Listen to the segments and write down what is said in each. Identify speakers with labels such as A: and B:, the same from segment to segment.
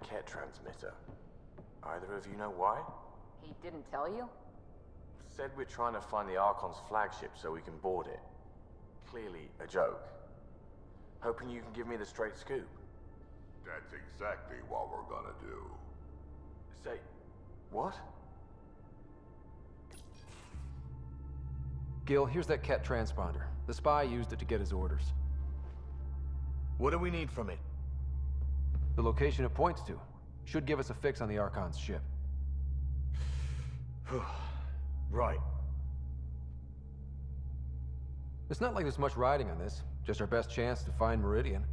A: Ket transmitter. Either of you know why?
B: He didn't tell you?
A: Said we're trying to find the Archon's flagship so we can board it. Clearly a joke. Hoping you can give me the straight scoop.
C: That's exactly what we're gonna do.
A: Say, what?
D: Gil, here's that Ket transponder. The spy used it to get his orders.
A: What do we need from it?
D: The location it points to should give us a fix on the Archon's ship.
A: Right.
D: It's not like there's much riding on this. Just our best chance to find Meridian.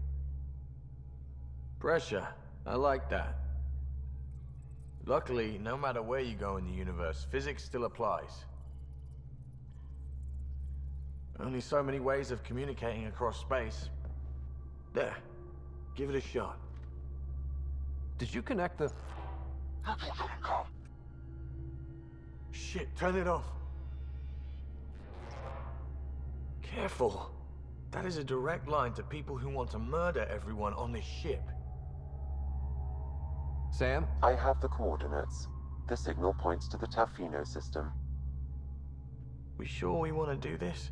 A: Pressure. I like that. Luckily, no matter where you go in the universe, physics still applies. Only so many ways of communicating across space. There. Give it a shot.
D: Did you connect the...
A: Shit, turn it off. Careful. That is a direct line to people who want to murder everyone on this ship.
D: Sam?
E: I have the coordinates. The signal points to the Tafino system.
A: We sure we want to do this?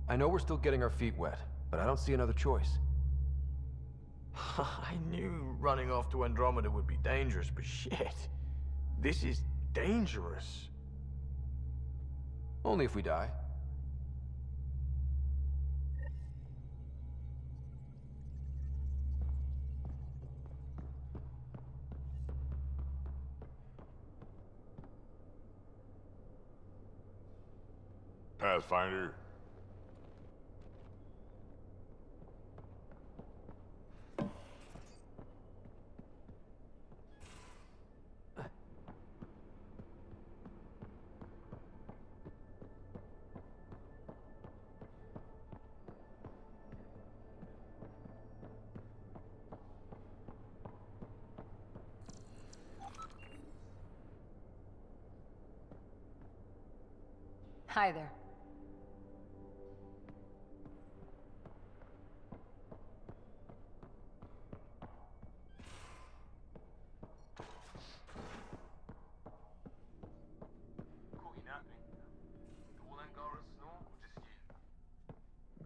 D: I know we're still getting our feet wet, but I don't see another choice.
A: I knew running off to Andromeda would be dangerous, but shit. This is dangerous.
D: Only if we die.
C: Pathfinder.
B: Hi there.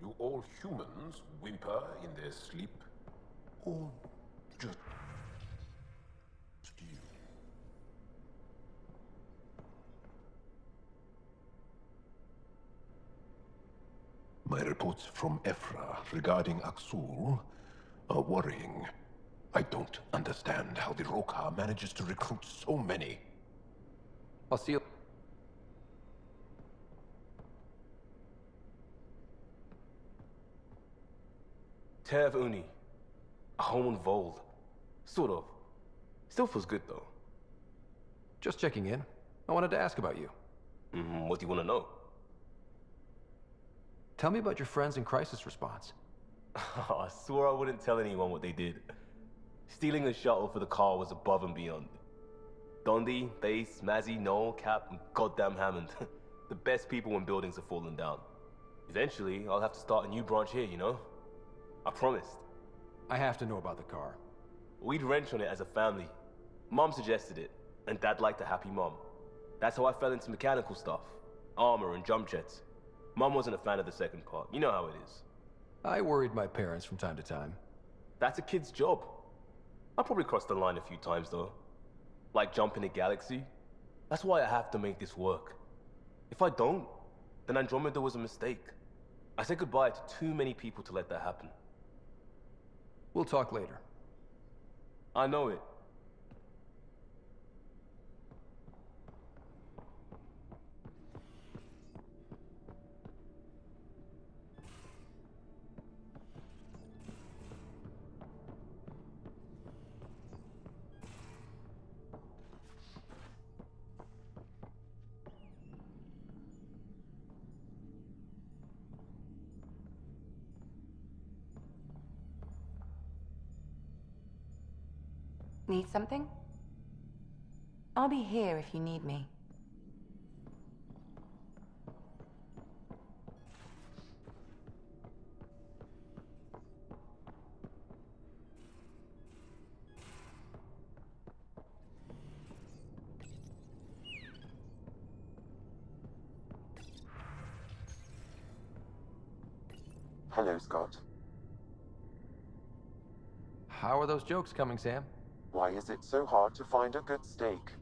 F: Do all humans whimper in their sleep? Or just you? My reports from Ephra regarding Aksul are worrying. I don't understand how the Rokar manages to recruit so many.
D: I'll see you...
G: Tev Uni. A home on Vold. Sort of. Still feels good though.
D: Just checking in. I wanted to ask about you.
G: What do you want to know?
D: Tell me about your friends in crisis response.
G: I swore I wouldn't tell anyone what they did. Stealing the shuttle for the car was above and beyond. Dondi, Base, Mazzy, Noel, Cap, and goddamn Hammond. The best people when buildings are falling down. Eventually, I'll have to start a new branch here, you know? I promised.
D: I have to know about the car.
G: We'd wrench on it as a family. Mom suggested it, and Dad liked a happy mom. That's how I fell into mechanical stuff. Armor and jump jets. Mom wasn't a fan of the second part. You know how it is.
D: I worried my parents from time to time.
G: That's a kid's job. I probably crossed the line a few times though. Like jumping a galaxy. That's why I have to make this work. If I don't, then Andromeda was a mistake. I said goodbye to too many people to let that happen.
D: We'll talk later.
G: I know it.
H: Need something? I'll be here if you need me.
E: Hello, Scott.
D: How are those jokes coming, Sam?
E: Why is it so hard to find a good steak?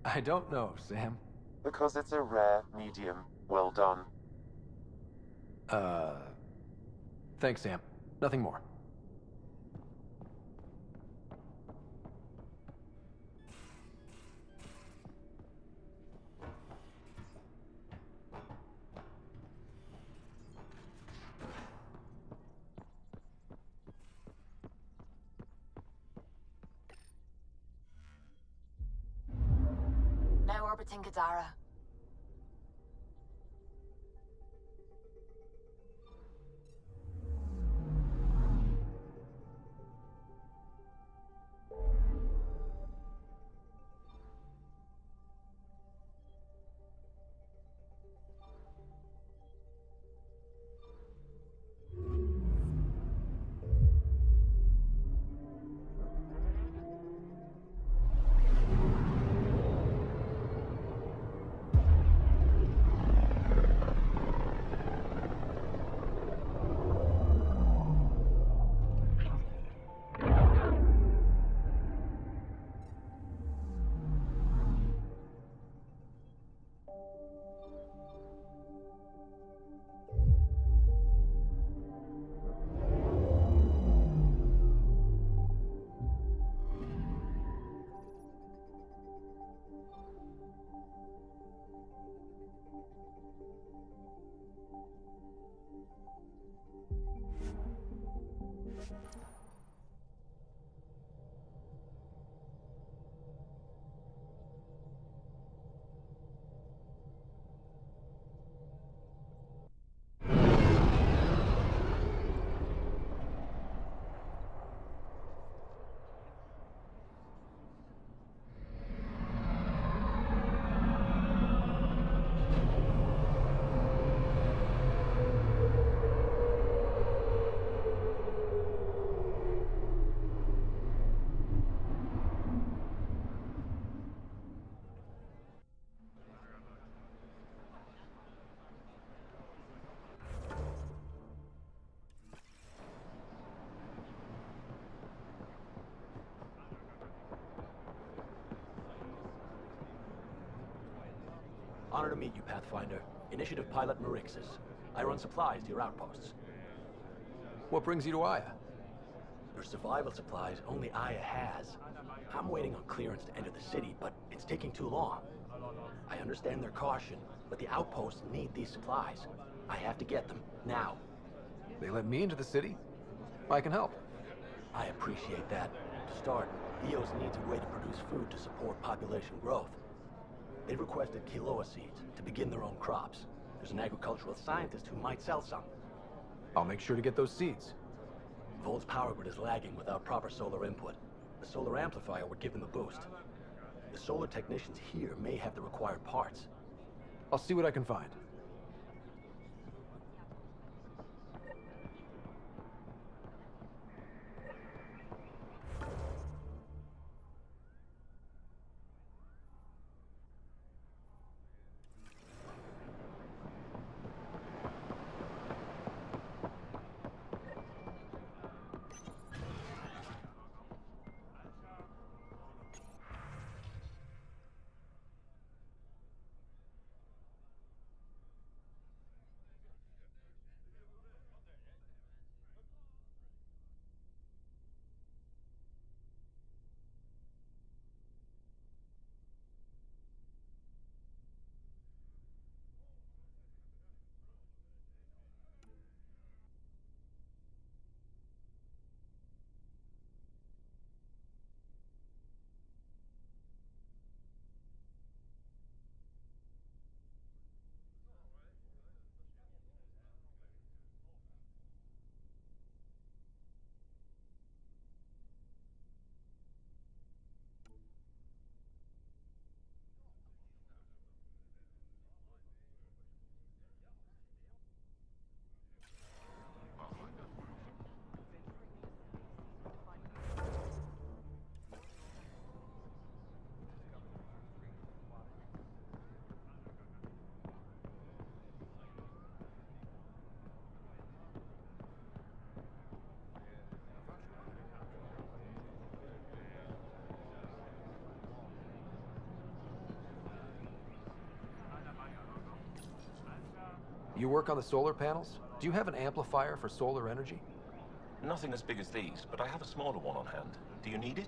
D: I don't know, Sam.
E: Because it's a rare, medium, well done.
D: Thanks, Sam. Nothing more.
B: Now orbiting Gadara.
I: Honor to meet you, Pathfinder. Initiative Pilot Marixus. I run supplies to your outposts.
D: What brings you to Aya?
I: Your survival supplies only Aya has. I'm waiting on clearance to enter the city, but it's taking too long. I understand their caution, but the outposts need these supplies. I have to get them, now.
D: They let me into the city? I can help.
I: I appreciate that. To start, EOS needs a way to produce food to support population growth. They've requested quinoa seeds to begin their own crops. There's an agricultural scientist who might sell some.
D: I'll make sure to get those seeds.
I: Volt's power grid is lagging without proper solar input. The solar amplifier would give them a boost. The solar technicians here may have the required parts.
D: I'll see what I can find. You work on the solar panels? Do you have an amplifier for solar energy?
J: Nothing as big as these, but I have a smaller one on hand. Do you need it?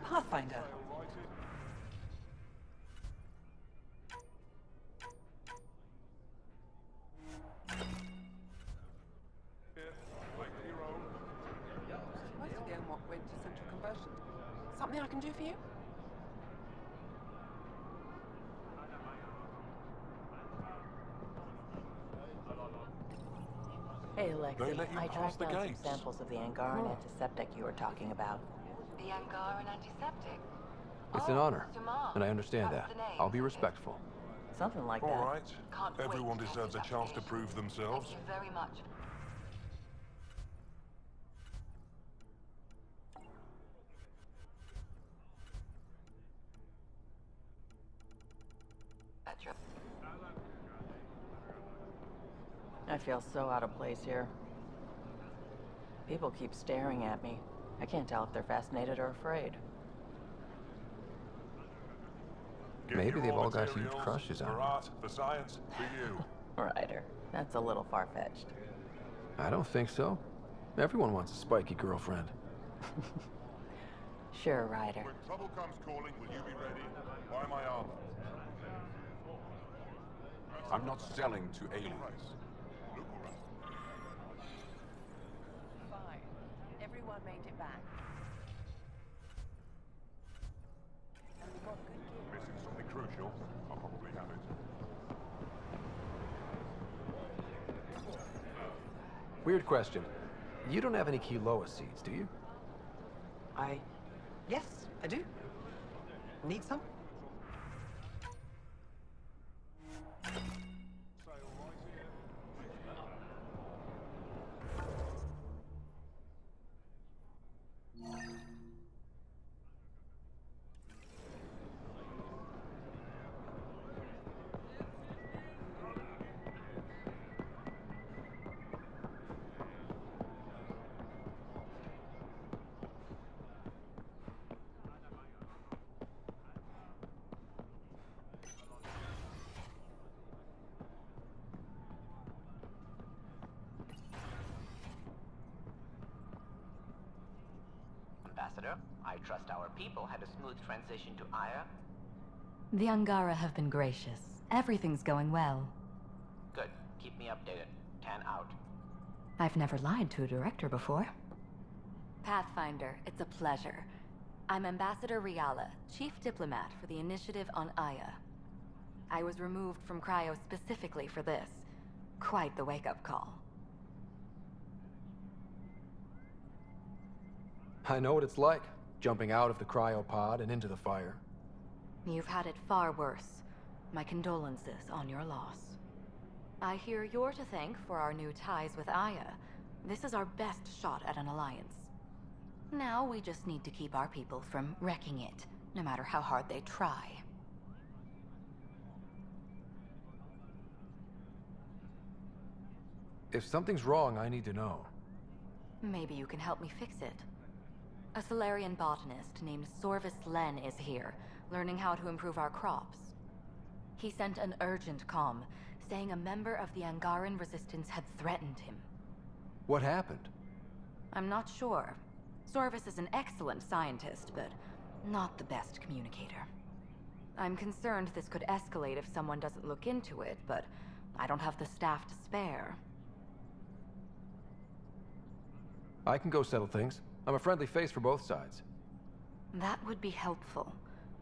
K: Pathfinder. Supposed to be on what went to central conversion. Something I can do for you?
L: Hey,
C: They
L: Lexi,
C: let you
L: I
C: pass
L: tracked
C: the
L: down some
C: gates.
L: samples of the Angaran antiseptic you were talking about.
B: The Angaran antiseptic.
D: It's an honor,
B: Samar.
D: and I understand
B: That's
D: that.
B: the name,
D: I'll be
B: isn't it?
D: respectful.
L: Something like
C: All
L: that.
C: right.
B: Can't wait
C: Everyone
B: to test
C: deserves a
B: this
C: chance to
B: application.
C: prove themselves.
B: Thank you very much. Petra.
L: I feel so out of place here. People keep staring at me. I can't tell if they're fascinated or afraid.
C: Get
D: Maybe
C: your
D: they've
C: raw
D: all got huge
C: materials
D: crushes on
C: for
D: you.
C: art, for science, for you.
L: Ryder, that's a little far-fetched.
D: I don't think so. Everyone wants a spiky girlfriend.
L: Sure, Ryder.
C: When trouble comes calling, will you be ready? Buy my armor.
F: I'm not selling to aliens.
C: Look around.
K: Fine. Everyone made it back. And we got good gear.
C: Missing something crucial. I'll probably have it.
D: Weird question. You don't have any Kiloa seeds, do you?
K: Yes, I do. Need some?
M: Ambassador, I trust our people had a smooth transition to Aya.
N: The Angara have been gracious. Everything's going well.
M: Good. Keep me updated. 10 out.
N: I've never lied to a director before.
H: Pathfinder, it's a pleasure. I'm Ambassador Riala, Chief Diplomat for the Initiative on Aya. I was removed from Cryo specifically for this. Quite the wake-up call.
D: I know what it's like, jumping out of the cryopod and into the fire.
H: You've had it far worse. My condolences on your loss. I hear you're to thank for our new ties with Aya. This is our best shot at an alliance. Now we just need to keep our people from wrecking it, no matter how hard they try.
D: If something's wrong, I need to know.
H: Maybe you can help me fix it. A Solarian botanist named Sorvis Len is here, learning how to improve our crops. He sent an urgent comm, saying a member of the Angaran resistance had threatened him.
D: What happened?
H: I'm not sure. Sorvis is an excellent scientist, but not the best communicator. I'm concerned this could escalate if someone doesn't look into it, but I don't have the staff to spare.
D: I can go settle things. I'm a friendly face for both sides.
H: That would be helpful.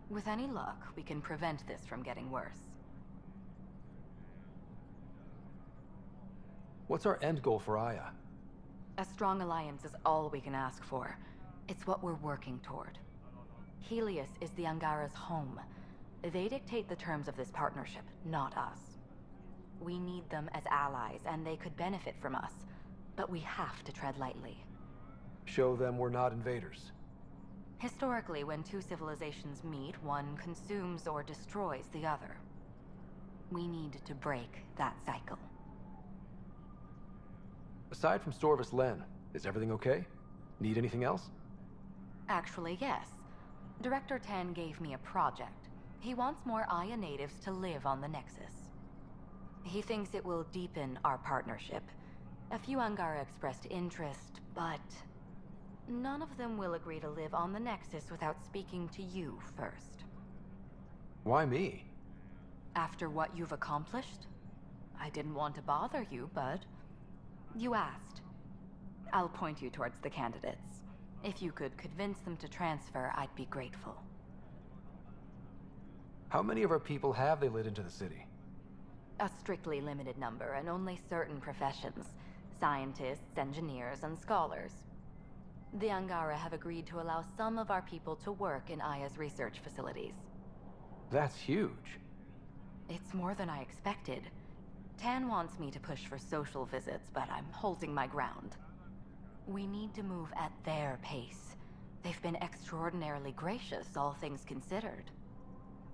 H: With any luck, we can prevent this from getting worse.
D: What's our end goal for Aya?
H: A strong alliance is all we can ask for. It's what we're working toward. Helios is the Angara's home. They dictate the terms of this partnership, not us. We need them as allies, and they could benefit from us. But we have to tread lightly.
D: Show them we're not invaders.
H: Historically, when two civilizations meet, one consumes or destroys the other. We need to break that cycle.
D: Aside from Storvis Len, is everything okay? Need anything else?
H: Actually, yes. Director Tan gave me a project. He wants more Aya natives to live on the Nexus. He thinks it will deepen our partnership. A few Angara expressed interest, but none of them will agree to live on the Nexus without speaking to you first.
D: Why me?
H: After what you've accomplished? I didn't want to bother you, but you asked. I'll point you towards the candidates. If you could convince them to transfer, I'd be grateful.
D: How many of our people have they let into the city?
H: A strictly limited number, and only certain professions. Scientists, engineers, and scholars. The Angara have agreed to allow some of our people to work in Aya's research facilities.
D: That's huge.
H: It's more than I expected. Tan wants me to push for social visits, but I'm holding my ground. We need to move at their pace. They've been extraordinarily gracious, all things considered.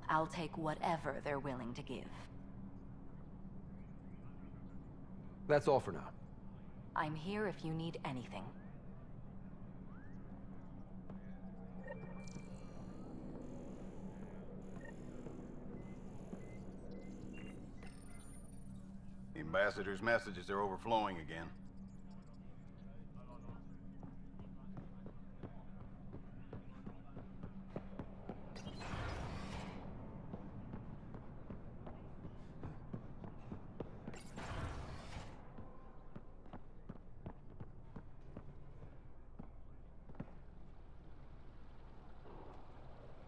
H: I'll take whatever they're willing to give.
D: That's all for now.
H: I'm here if you need anything.
O: The ambassador's messages are overflowing again.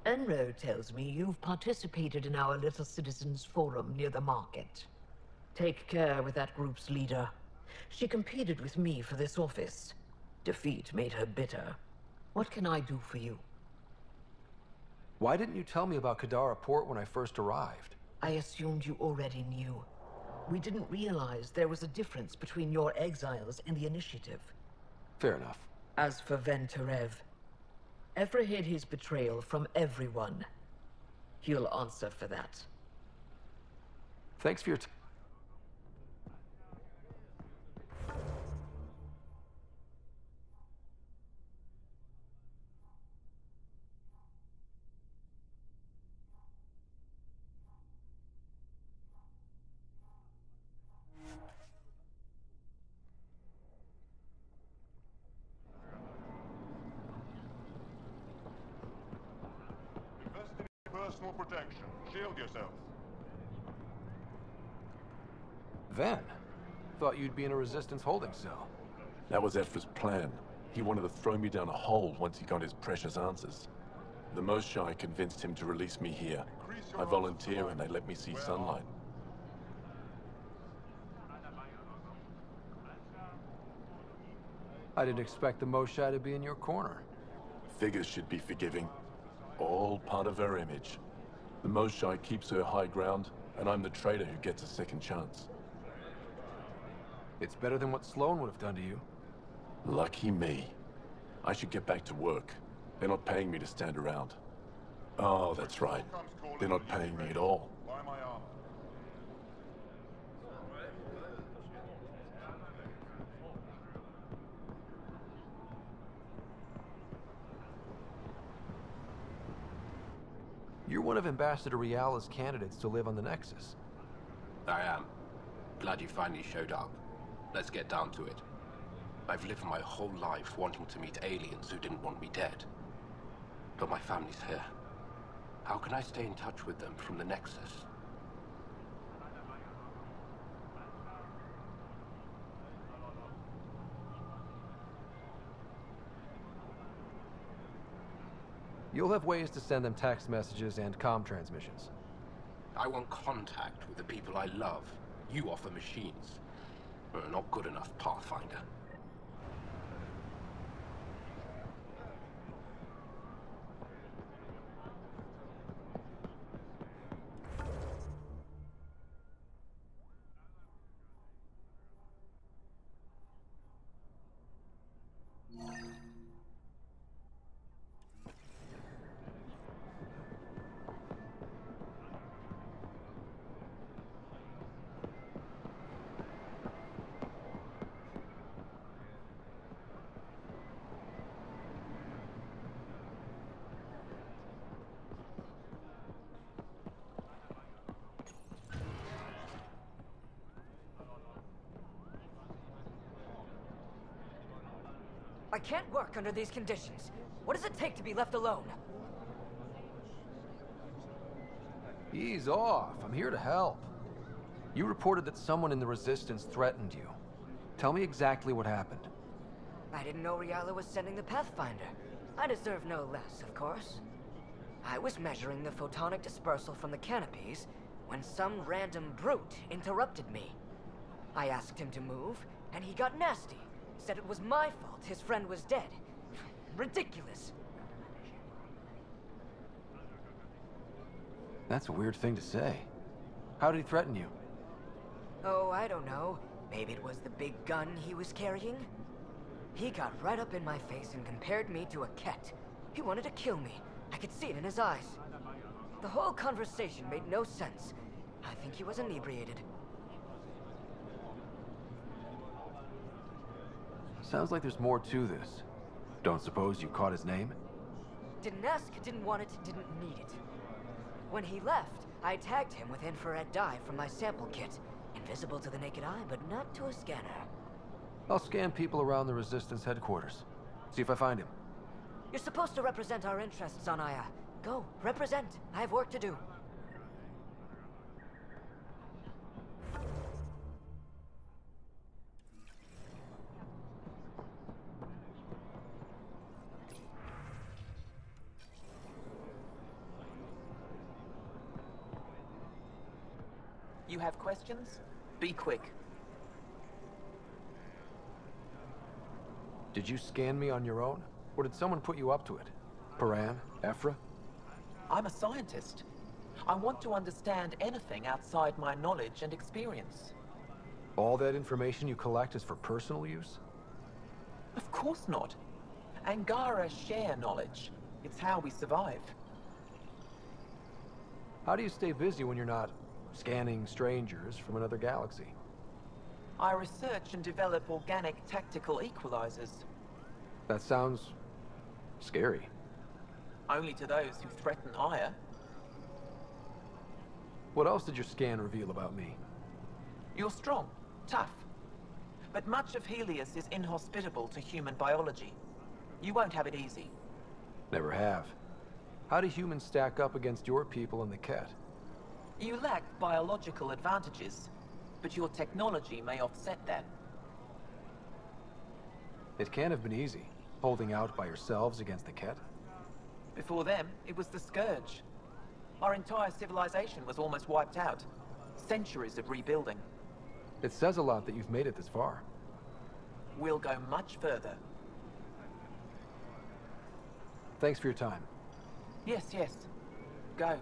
P: Enro tells me you've participated in our little citizens' forum near the market. Take care with that group's leader. She competed with me for this office. Defeat made her bitter. What can I do for you?
D: Why didn't you tell me about Kadara Port when I first arrived?
P: I assumed you already knew. We didn't realize there was a difference between your exiles and the Initiative.
D: Fair enough.
P: As for Venturev, Ephra hid his betrayal from everyone. He'll answer for that.
D: Thanks for your
C: Personal protection. Shield yourself.
D: Ven. Thought you'd be in a resistance holding cell.
F: That was Ephra's plan. He wanted to throw me down a hole once he got his precious answers. The Moshae convinced him to release me here. I volunteer and they let me see sunlight.
D: I didn't expect the Moshae to be in your corner.
F: Figures should be forgiving. All part of her image. The Moshae keeps her high ground, and I'm the traitor who gets a second chance.
D: It's better than what Sloan would have done to you.
F: Lucky me. I should get back to work. They're not paying me to stand around. Oh, that's right. They're not paying me at all.
C: Buy my armor.
D: You're one of Ambassador Riala's candidates to live on the Nexus.
Q: I am. Glad you finally showed up. Let's get down to it. I've lived my whole life wanting to meet aliens who didn't want me dead. But my family's here. How can I stay in touch with them from the Nexus?
D: You'll have ways to send them text messages and comm transmissions.
Q: I want contact with the people I love. You offer machines. Not good enough, Pathfinder.
R: I can't work under these conditions. What does it take to be left alone?
D: Ease off. I'm here to help. You reported that someone in the Resistance threatened you. Tell me exactly what happened.
R: I didn't know Riala was sending the Pathfinder. I deserve no less, of course. I was measuring the photonic dispersal from the canopies when some random brute interrupted me. I asked him to move, and he got nasty. Said it was my fault his friend was dead. Ridiculous.
D: That's a weird thing to say. How did he threaten you?
R: Oh, I don't know. Maybe it was the big gun he was carrying? He got right up in my face and compared me to a cat. He wanted to kill me. I could see it in his eyes. The whole conversation made no sense. I think he was inebriated.
D: Sounds like there's more to this. Don't suppose you caught his name?
R: Didn't ask, didn't want it, didn't need it. When he left, I tagged him with infrared dye from my sample kit. Invisible to the naked eye, but not to a scanner.
D: I'll scan people around the Resistance headquarters. See if I find him.
R: You're supposed to represent our interests on Aya. Go, represent. I have work to do.
S: You have questions? Be quick.
D: Did you scan me on your own? Or did someone put you up to it? Paran? Ephra?
S: I'm a scientist. I want to understand anything outside my knowledge and experience.
D: All that information you collect is for personal use?
S: Of course not. Angara share knowledge. It's how we survive.
D: How do you stay busy when you're not scanning strangers from another galaxy?
S: I research and develop organic tactical equalizers.
D: That sounds scary.
S: Only to those who threaten Aya.
D: What else did your scan reveal about me?
S: You're strong, tough. But much of Helios is inhospitable to human biology. You won't have it easy.
D: Never have. How do humans stack up against your people and the Ket?
S: You lack biological advantages, but your technology may offset that.
D: It can't have been easy, holding out by yourselves against the Ket.
S: Before them, it was the Scourge. Our entire civilization was almost wiped out. Centuries of rebuilding.
D: It says a lot that you've made it this far.
S: We'll go much further.
D: Thanks for your time.
S: Yes, yes. Go.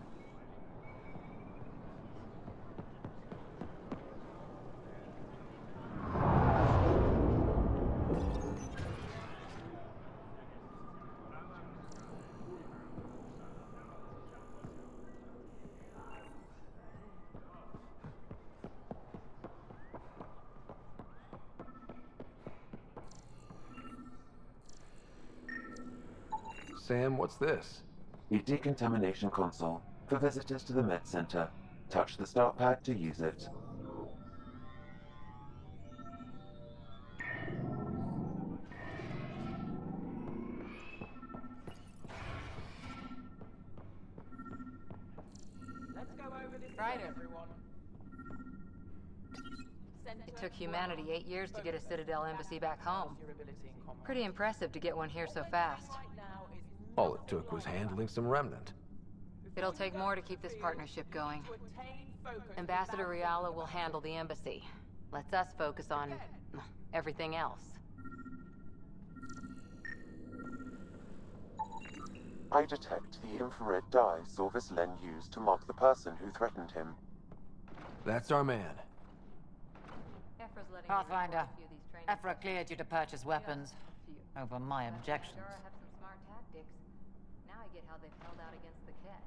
D: Sam, what's this?
E: A decontamination console for visitors to the Med Center. Touch the start pad to use it.
T: Right, everyone. It took humanity 8 years to get a Citadel embassy back home. Pretty impressive to get one here so fast.
D: All it took was handling some remnant.
T: It'll take more to keep this partnership going. Ambassador Riala will handle the embassy. Lets us focus on everything else.
E: I detect the infrared dye Sorvis Len used to mark the person who threatened him.
D: That's our man.
U: Pathfinder, Ephra cleared you to purchase weapons. Over my objections.
T: Now I get how they've held out against the Ket.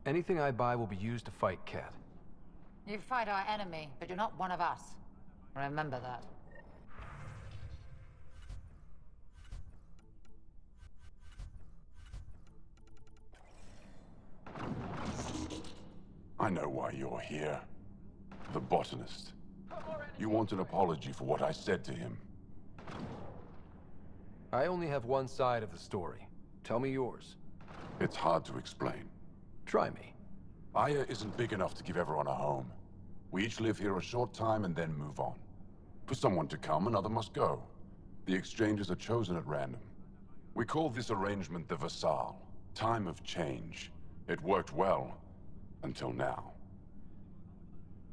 D: Anything I buy will be used to fight Ket.
U: You fight our enemy, but you're not one of us. Remember that.
C: I know why you're here. The botanist. You want an apology for what I said to him.
D: I only have one side of the story. Tell me yours.
A: It's hard to explain.
D: Try me.
A: Aya isn't big enough to give everyone a home. We each live here a short time and then move on. For someone to come, another must go. The exchanges are chosen at random. We call this arrangement the Vassal. Time of change. It worked well, until now.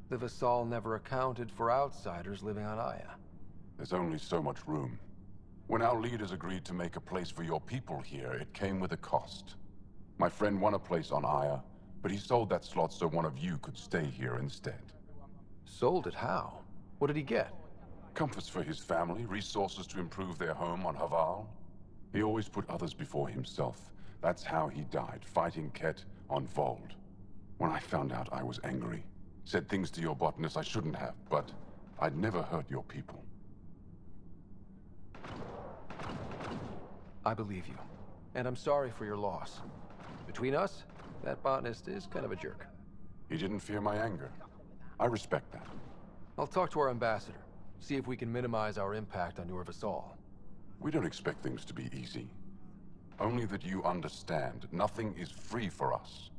D: The Vassal never accounted for outsiders living on Aya.
A: There's only so much room. When our leaders agreed to make a place for your people here, it came with a cost. My friend won a place on Aya, but he sold that slot so one of you could stay here instead.
D: Sold it how? What did he get?
A: Comforts for his family, resources to improve their home on Haval. He always put others before himself. That's how he died, fighting Ket on Vold. When I found out, I was angry. Said things to your botanist I shouldn't have, but I'd never hurt your people.
D: I believe you. And I'm sorry for your loss. Between us, that botanist is kind of a jerk.
A: He didn't fear my anger. I respect that.
D: I'll talk to our ambassador. See if we can minimize our impact on your Vassal.
A: We don't expect things to be easy. Only that you understand, nothing is free for us.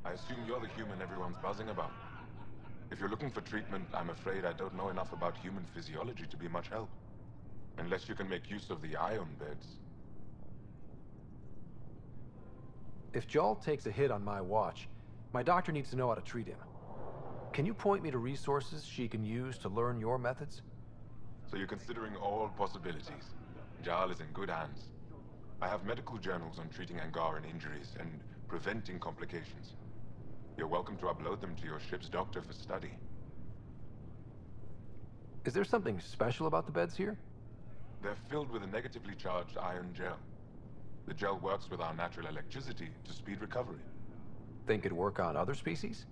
C: I assume you're the human everyone's buzzing about. If you're looking for treatment, I'm afraid I don't know enough about human physiology to be much help. Unless you can make use of the ion beds.
D: If Jal takes a hit on my watch, my doctor needs to know how to treat him. Can you point me to resources she can use to learn your methods?
C: So you're considering all possibilities. Jal is in good hands. I have medical journals on treating Angaran injuries and preventing complications. You're welcome to upload them to your ship's doctor for study.
D: Is there something special about the beds here?
C: They're filled with a negatively charged ion gel. The gel works with our natural electricity to speed recovery.
D: Think it'd work on other species?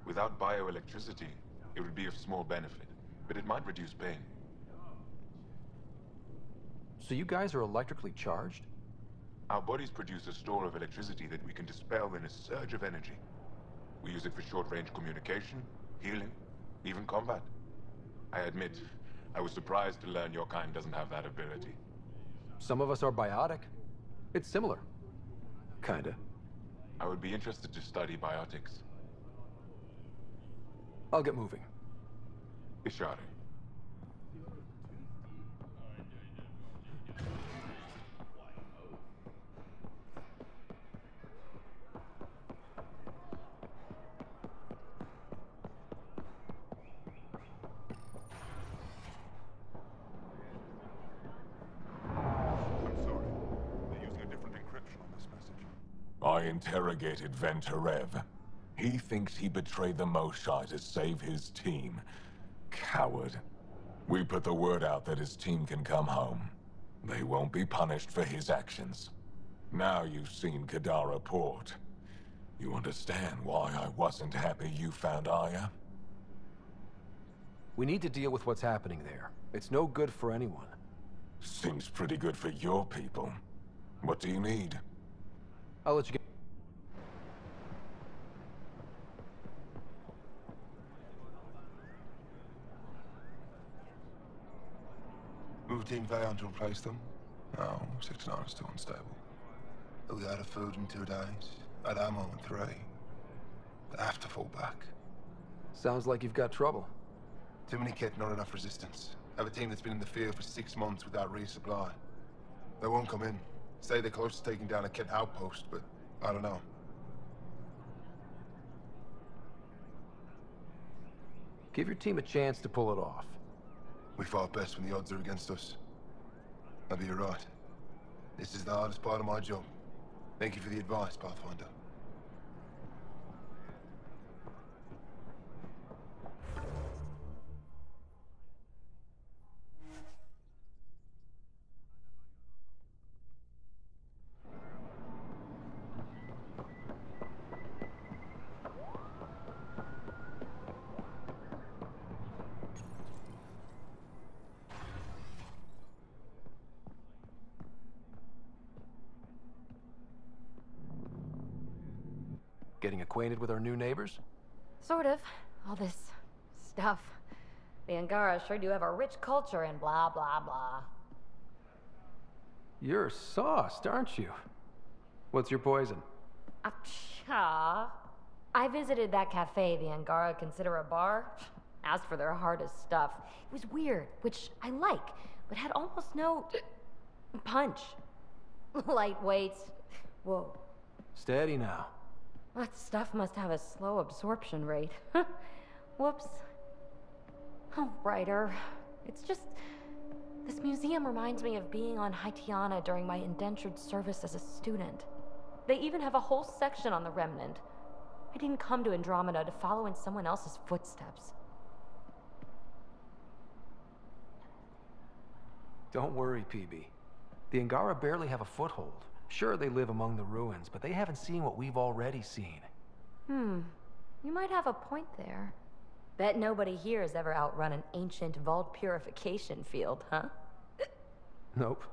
C: Without bioelectricity, it would be of small benefit, but it might reduce pain.
D: So you guys are electrically charged?
C: Our bodies produce a store of electricity that we can dispel in a surge of energy. We use it for short-range communication, healing, even combat. I admit, I was surprised to learn your kind doesn't have that ability.
D: Some of us are biotic. It's similar. Kinda.
C: I would be interested to study biotics.
D: I'll get moving.
C: Ishari.
F: I interrogated Venturev. He thinks he betrayed the Moshai to save his team. Coward. We put the word out that his team can come home. They won't be punished for his actions. Now you've seen Kadara Port. You understand why I wasn't happy you found Aya?
D: We need to deal with what's happening there. It's no good for anyone.
F: Seems pretty good for your people. What do you need?
D: I'll let you get...
V: Moved Team Vayon to replace them? No, 69 is still unstable. They'll be out of food in 2 days. Out of ammo in 3. They have to fall back.
D: Sounds like you've got trouble.
V: Too many kit, not enough resistance. Have a team that's been in the field for 6 months without resupply. They won't come in. Say they're close to taking down a kit outpost, but I don't know.
D: Give your team a chance to pull it off.
V: We fought best when the odds are against us. Maybe you're right. This is the hardest part of my job. Thank you for the advice, Pathfinder.
D: Getting acquainted with our new neighbors?
H: Sort of. All this stuff. The Angara sure do have a rich culture and blah, blah, blah.
D: You're sauced, aren't you? What's your poison?
H: I visited that cafe the Angara consider a bar. Asked for their hardest stuff. It was weird, which I like, but had almost no punch. Lightweight. Whoa.
D: Steady now.
H: That stuff must have a slow absorption rate. Whoops. Oh, Ryder. It's just... This museum reminds me of being on Haitiana during my indentured service as a student. They even have a whole section on the Remnant. I didn't come to Andromeda to follow in someone else's footsteps.
D: Don't worry, PB. The Angara barely have a foothold. Sure, they live among the ruins, but they haven't seen what we've already seen.
H: You might have a point there. Bet nobody here has ever outrun an ancient vault purification field, huh?
D: Nope.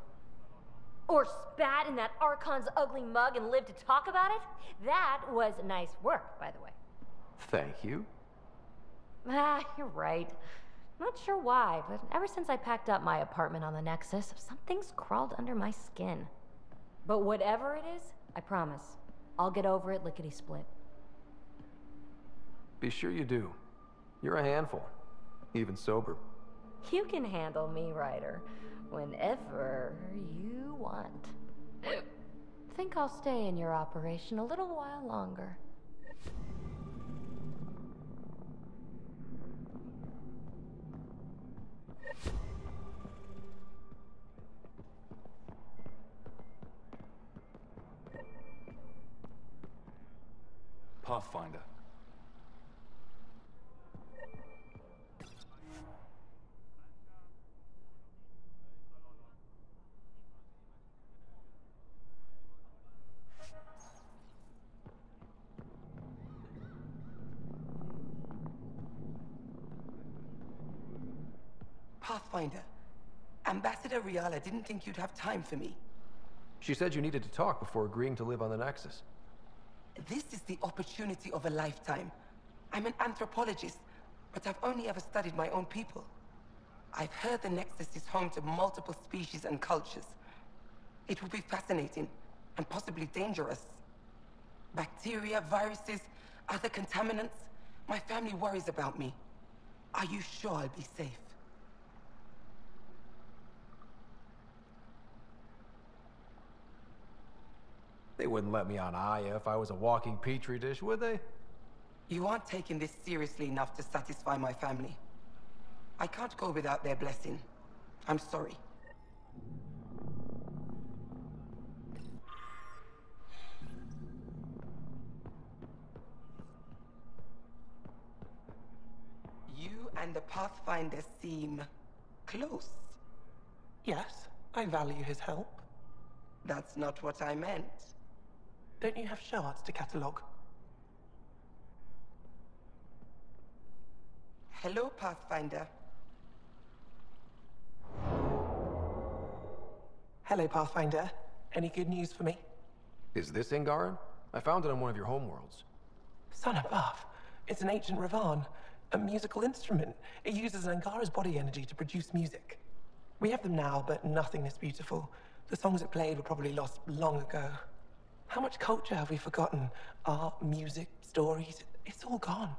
H: Or spat in that Archon's ugly mug and lived to talk about it? That was nice work, by the way.
D: Thank you.
H: You're right. Not sure why, but ever since I packed up my apartment on the Nexus, something's crawled under my skin. But whatever it is, I promise, I'll get over it lickety-split.
D: Be sure you do. You're a handful, even sober.
H: You can handle me, Ryder, whenever you want. Think I'll stay in your operation a little while longer.
G: Pathfinder.
I: Pathfinder, Ambassador Riala didn't think you'd have time for me.
D: She said you needed to talk before agreeing to live on the Nexus.
I: This is the opportunity of a lifetime. I'm an anthropologist, but I've only ever studied my own people. I've heard the Nexus is home to multiple species and cultures. It will be fascinating and possibly dangerous. Bacteria, viruses, other contaminants. My family worries about me. Are you sure I'll be safe?
D: They wouldn't let me on Aya if I was a walking petri dish, would they?
I: You aren't taking this seriously enough to satisfy my family. I can't go without their blessing. I'm sorry. You and the Pathfinder seem close.
S: Yes, I value his help.
I: That's not what I meant.
S: Don't you have shards to catalogue?
I: Hello, Pathfinder.
S: Hello, Pathfinder. Any good news for me?
D: Is this Angaran? I found it on one of your homeworlds.
S: Son above. It's an ancient Ravan, a musical instrument. It uses Angara's body energy to produce music. We have them now, but nothing this beautiful. The songs it played were probably lost long ago. How much culture have we forgotten? Art, music, stories, it's all gone.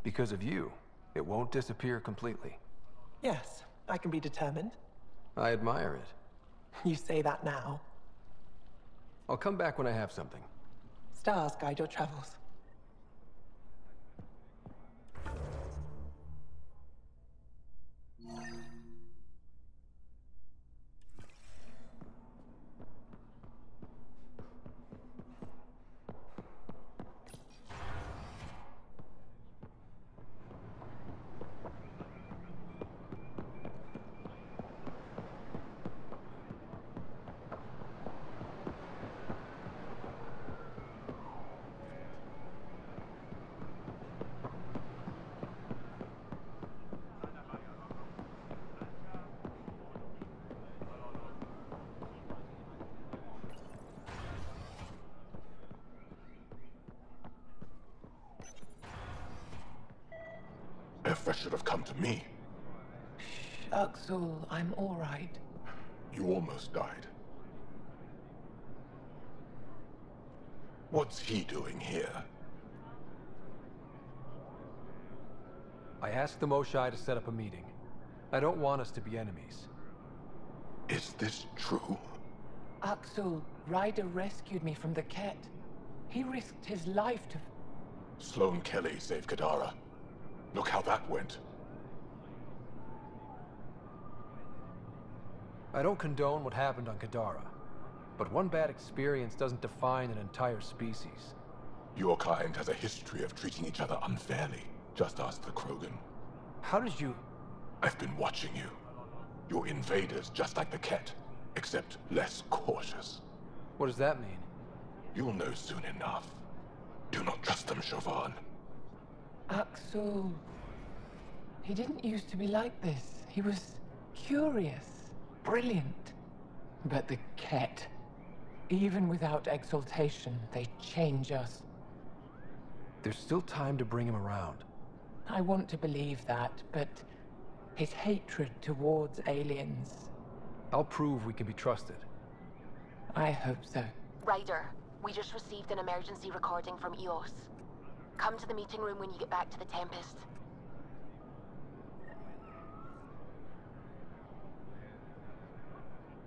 D: Because of you, it won't disappear completely.
S: Yes, I can be determined.
D: I admire it.
S: You say that now.
D: I'll come back when I have something.
S: Stars guide your travels.
F: Aphra should have come to me.
S: Uxul, I'm all right.
F: You almost died. What's he doing here?
D: I asked the Moshae to set up a meeting. I don't want us to be enemies.
F: Is this true?
S: Uxul, Ryder rescued me from the Ket. He risked his life to...
F: Sloane Kelly saved Kadara. Look how that went.
D: I don't condone what happened on Kadara, but one bad experience doesn't define an entire species.
F: Your kind has a history of treating each other unfairly. Just ask the Krogan.
D: How did you...
F: I've been watching you. You're invaders just like the Ket, except less cautious.
D: What does that mean?
F: You'll know soon enough. Do not trust them, Chauvin.
S: Uxul... He didn't used to be like this. He was curious, brilliant. But the Ket, even without exaltation, they change us.
D: There's still time to bring him around.
S: I want to believe that, but his hatred towards aliens...
D: I'll prove we can be trusted.
S: I hope so.
B: Ryder, we just received an emergency recording from EOS. Come to the meeting room when you get back to the Tempest.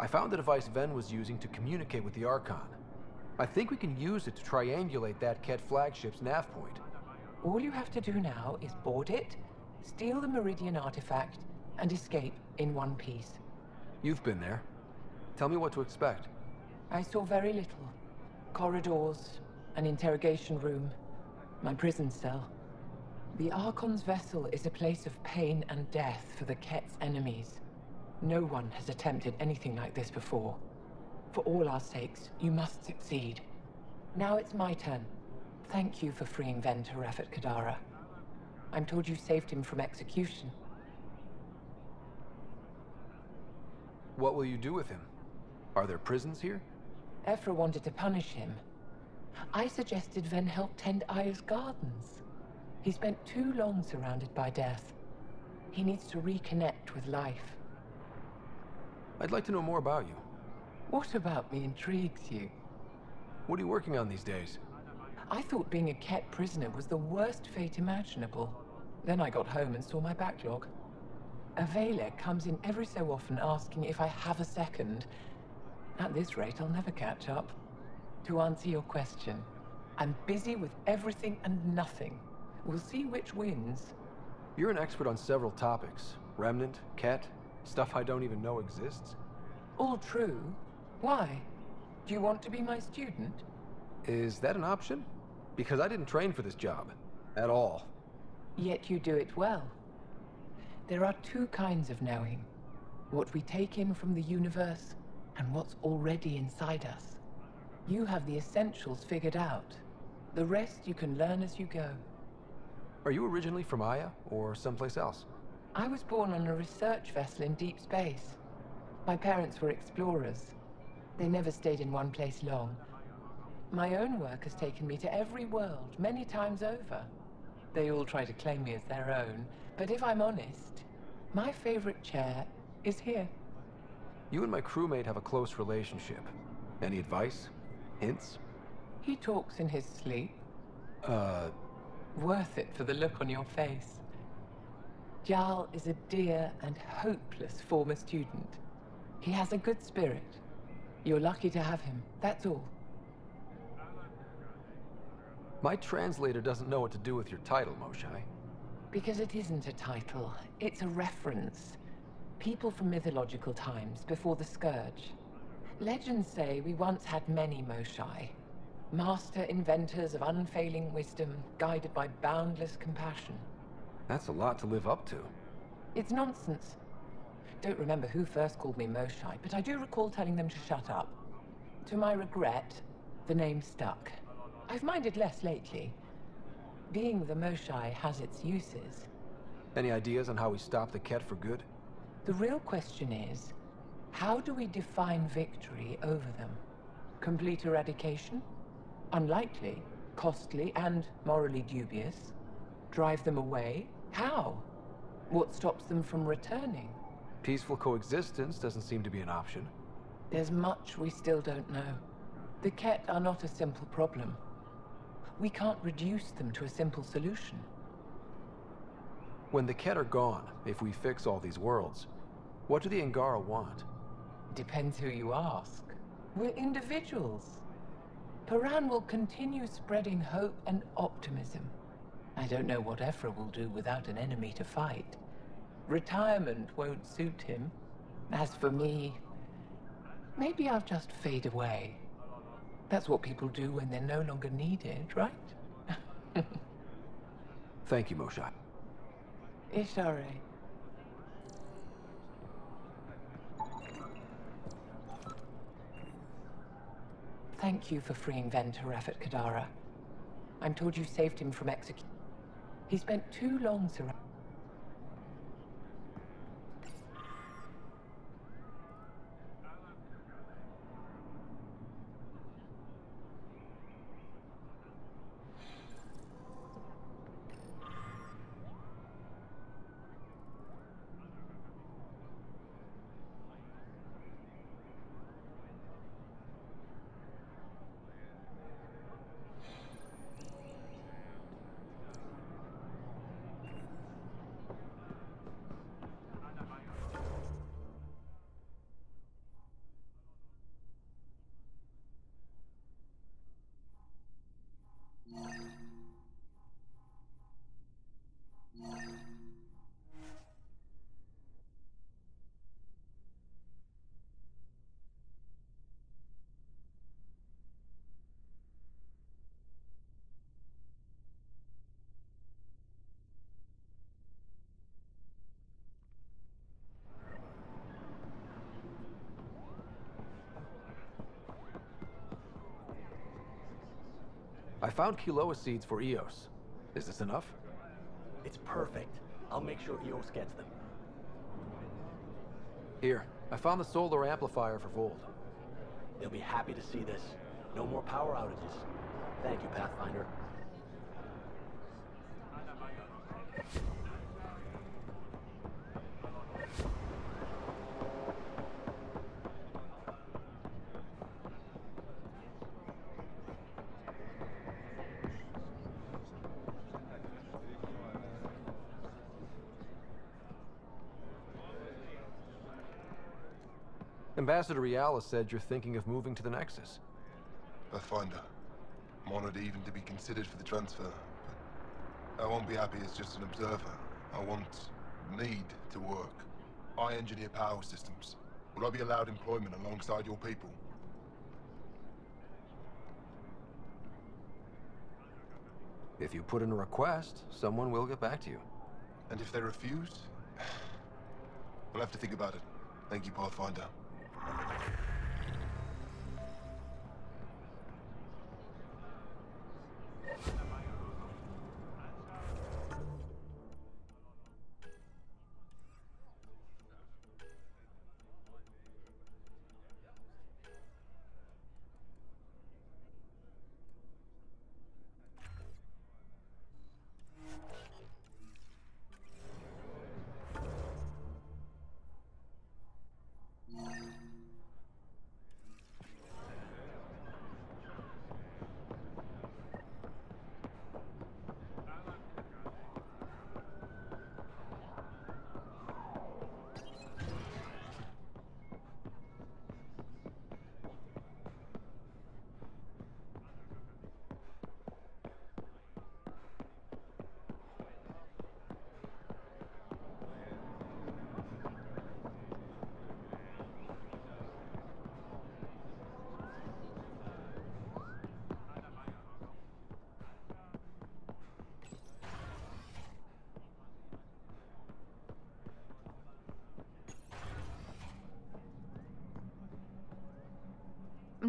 D: I found the device Ven was using to communicate with the Archon. I think we can use it to triangulate that Ket flagship's nav point.
S: All you have to do now is board it, steal the Meridian artifact, and escape in one piece.
D: You've been there. Tell me what to expect.
S: I saw very little. Corridors, an interrogation room, my prison cell. The Archon's vessel is a place of pain and death for the Ket's enemies. No one has attempted anything like this before. For all our sakes, you must succeed. Now it's my turn. Thank you for freeing Ven Teref at Kadara. I'm told you saved him from execution.
D: What will you do with him? Are there prisons here?
S: Aphra wanted to punish him. I suggested Ven help tend Aya's gardens. He spent too long surrounded by death. He needs to reconnect with life.
D: I'd like to know more about you.
S: What about me intrigues you?
D: What are you working on these days?
S: I thought being a Ket prisoner was the worst fate imaginable. Then I got home and saw my backlog. A Vela comes in every so often asking if I have a second. At this rate, I'll never catch up. To answer your question, I'm busy with everything and nothing. We'll see which wins.
D: You're an expert on several topics. Remnant, Ket, stuff I don't even know exists.
S: All true. Why? Do you want to be my student?
D: Is that an option? Because I didn't train for this job. At all.
S: Yet you do it well. There are two kinds of knowing. What we take in from the universe, and what's already inside us. You have the essentials figured out. The rest you can learn as you go.
D: Are you originally from Aya, or someplace else?
S: I was born on a research vessel in deep space. My parents were explorers. They never stayed in one place long. My own work has taken me to every world, many times over. They all try to claim me as their own, but if I'm honest, my favorite chair is here.
D: You and my crewmate have a close relationship. Any advice? Hints?
S: He talks in his sleep. Worth it for the look on your face. Jarl is a dear and hopeless former student. He has a good spirit. You're lucky to have him, that's all.
D: My translator doesn't know what to do with your title, Moshae.
S: Because it isn't a title, it's a reference. People from mythological times, before the Scourge. Legends say we once had many Moshae. Master inventors of unfailing wisdom, guided by boundless compassion.
D: That's a lot to live up to.
S: It's nonsense. Don't remember who first called me Moshae, but I do recall telling them to shut up. To my regret, the name stuck. I've minded less lately. Being the Moshae has its uses.
D: Any ideas on how we stop the Ket for good?
S: The real question is, how do we define victory over them? Complete eradication? Unlikely, costly, and morally dubious. Drive them away? How? What stops them from returning?
D: Peaceful coexistence doesn't seem to be an option.
S: There's much we still don't know. The Ket are not a simple problem. We can't reduce them to a simple solution.
D: When the Ket are gone, if we fix all these worlds, what do the Angara want?
S: Depends who you ask. We're individuals. Paran will continue spreading hope and optimism. I don't know what Ephra will do without an enemy to fight. Retirement won't suit him. As for me, maybe I'll just fade away. That's what people do when they're no longer needed, right?
D: Thank you, Moshae.
S: Ishare. Thank you for freeing Venturef at Kadara. I'm told you saved him from execution. He spent too long surrounded.
D: I found Kiloa seeds for Eos. Is this enough?
J: It's perfect. I'll make sure Eos gets them.
D: Here, I found the solar amplifier for Vold.
J: They'll be happy to see this. No more power outages. Thank you, Pathfinder.
D: Ambassador Riala said you're thinking of moving to the Nexus.
V: Pathfinder. I'm honored even to be considered for the transfer, but I won't be happy as just an observer. Need to work. I engineer power systems. Will I be allowed employment alongside your people?
D: If you put in a request, someone will get back to you.
V: And if they refuse? We'll have to think about it. Thank you, Pathfinder.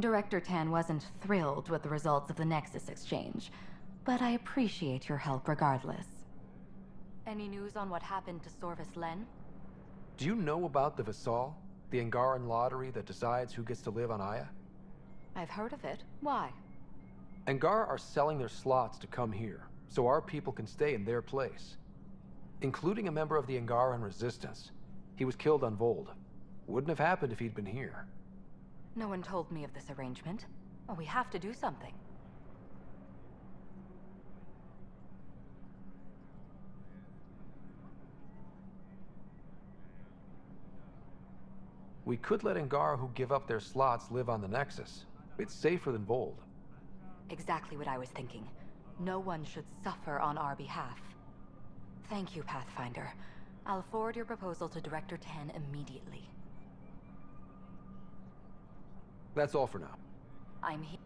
N: Director Tan wasn't thrilled with the results of the Nexus exchange, but I appreciate your help regardless.
H: Any news on what happened to Sorvis Len?
D: Do you know about the Visal, the Angaran lottery that decides who gets to live on Aya?
H: I've heard of it. Why?
D: Angara are selling their slots to come here, so our people can stay in their place. including a member of the Angaran resistance. He was killed on Vold. Wouldn't have happened if he'd been here.
H: No one told me of this arrangement. Well, we have to do something.
D: We could let Angara who give up their slots live on the Nexus. It's safer than Vold.
H: Exactly what I was thinking. No one should suffer on our behalf. Thank you, Pathfinder. I'll forward your proposal to Director Tan immediately.
D: That's all for now.
H: I'm here.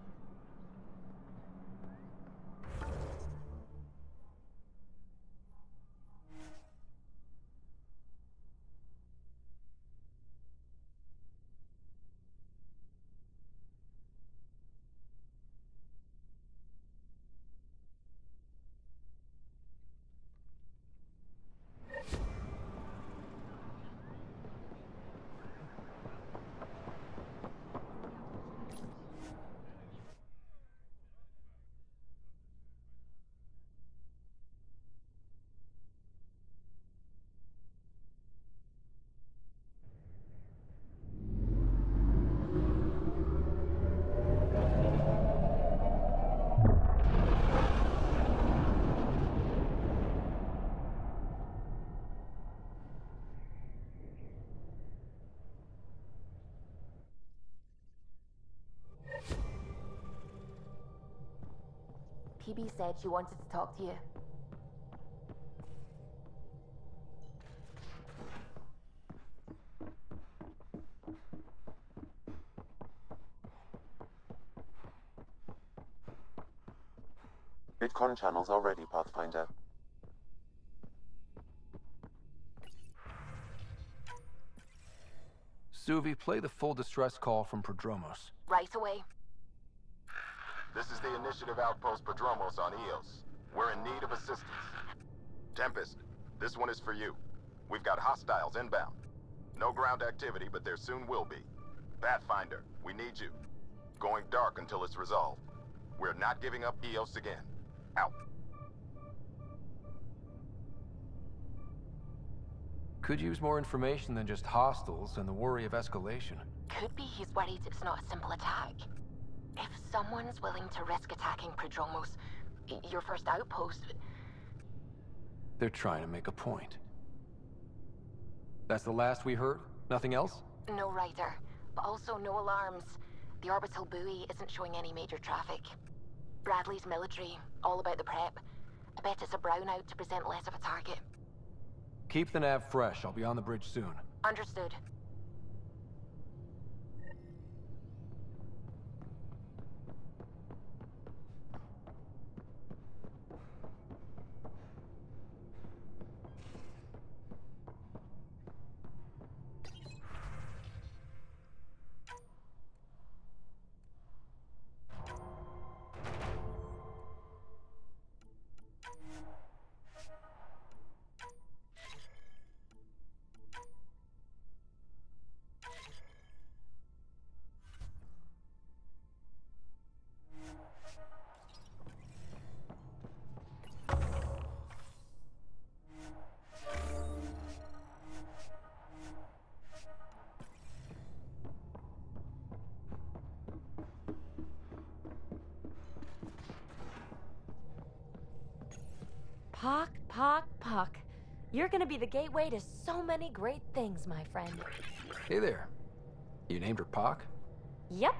B: PB said she wanted to talk to you.
E: VidCon channels are ready, Pathfinder.
D: Suvi, play the full distress call from Prodromos.
B: Right away.
K: This is the Initiative Outpost Prodromos on Eos. We're in need of assistance. Tempest, this one is for you. We've got hostiles inbound. No ground activity, but there soon will be. Pathfinder, we need you. Going dark until it's resolved. We're not giving up Eos again. Out.
D: Could use more information than just hostiles and the worry of escalation.
B: Could be he's worried it's not a simple attack. If someone's willing to risk attacking Prodromos, your first outpost...
D: They're trying to make a point. That's the last we heard? Nothing else?
B: No rider, but also no alarms. The orbital buoy isn't showing any major traffic. Bradley's military, all about the prep. I bet it's a brownout to present less of a target.
D: Keep the nav fresh. I'll be on the bridge soon.
B: Understood.
L: Puck. You're gonna be the gateway to so many great things, my friend.
D: Hey there. You named her Pock?
L: Yep.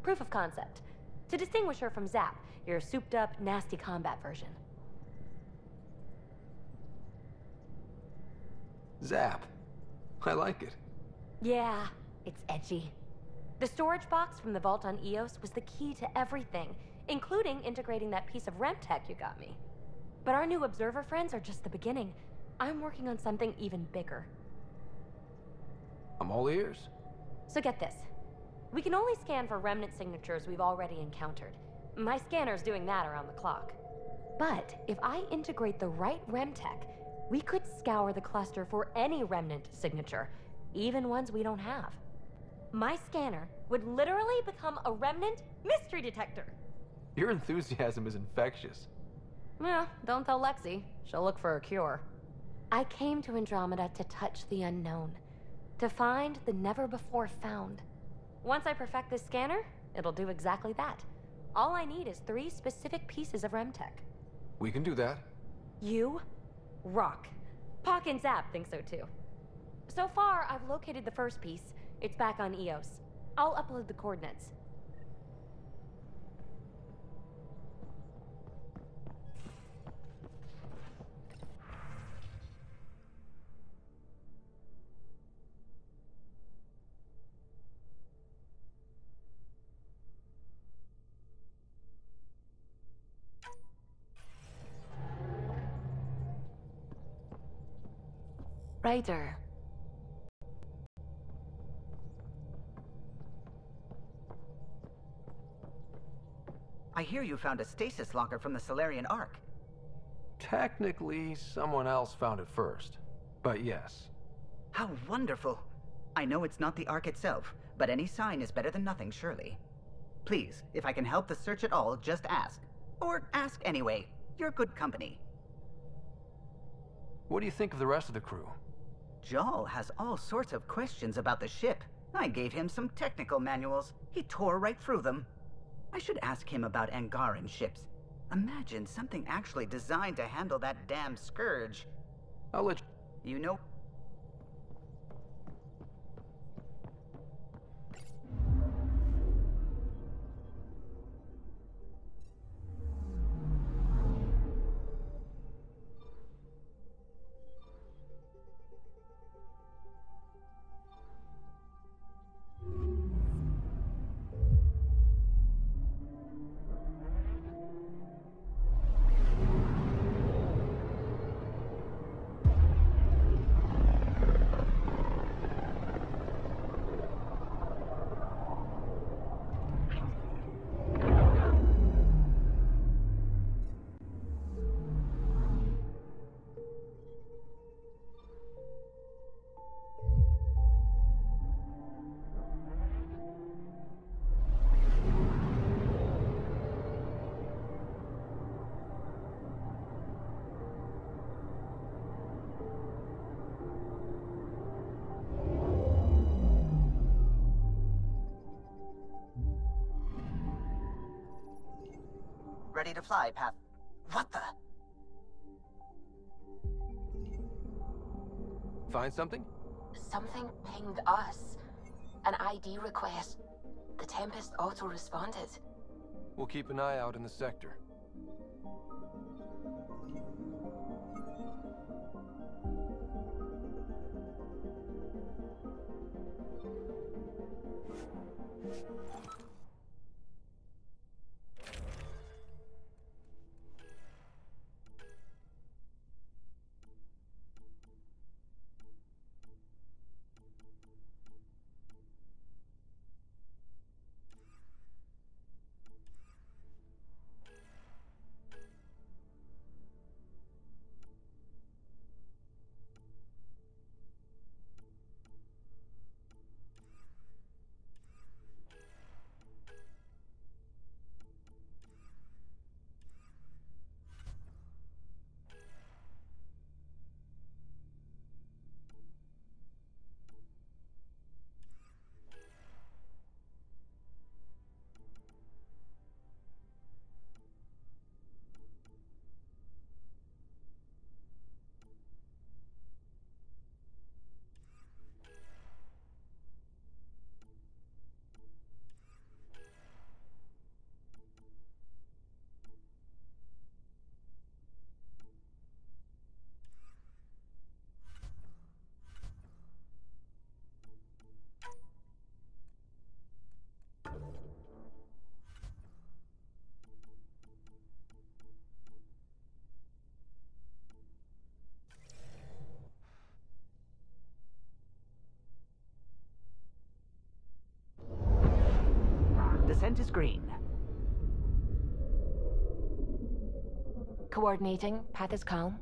L: Proof of concept. To distinguish her from Zap, your souped-up, nasty combat version.
D: Zap. I like it.
L: Yeah, it's edgy. The storage box from the vault on Eos was the key to everything, including integrating that piece of REM tech you got me. But our new observer friends are just the beginning. I'm working on something even bigger.
D: I'm all ears.
L: So get this. We can only scan for remnant signatures we've already encountered. My scanner's doing that around the clock. But if I integrate the right REM tech, we could scour the cluster for any remnant signature, even ones we don't have. My scanner would literally become a remnant mystery detector.
D: Your enthusiasm is infectious.
L: Yeah, don't tell Lexi. She'll look for a cure. I came to Andromeda to touch the unknown, to find the never-before-found. Once I perfect this scanner, it'll do exactly that. All I need is 3 specific pieces of RemTech.
D: We can do that.
L: You rock. Pock and Zap think so too. So far, I've located the first piece. It's back on EOS. I'll upload the coordinates. Ryder.
M: I hear you found a stasis locker from the Solarian Ark.
D: Technically, someone else found it first. But yes.
M: How wonderful. I know it's not the Ark itself, but any sign is better than nothing, surely. Please, if I can help the search at all, just ask. Or ask anyway. You're good company.
D: What do you think of the rest of the crew?
M: Jal has all sorts of questions about the ship. I gave him some technical manuals. He tore right through them. I should ask him about Angaran ships. Imagine something actually designed to handle that damn scourge.
D: I'll let
M: you know. Ready to fly, Path. What the?
D: Find something?
B: Something pinged us. An ID request. The Tempest auto-responded.
D: We'll keep an eye out in the sector.
M: Descent is green.
B: Coordinating. Path is calm.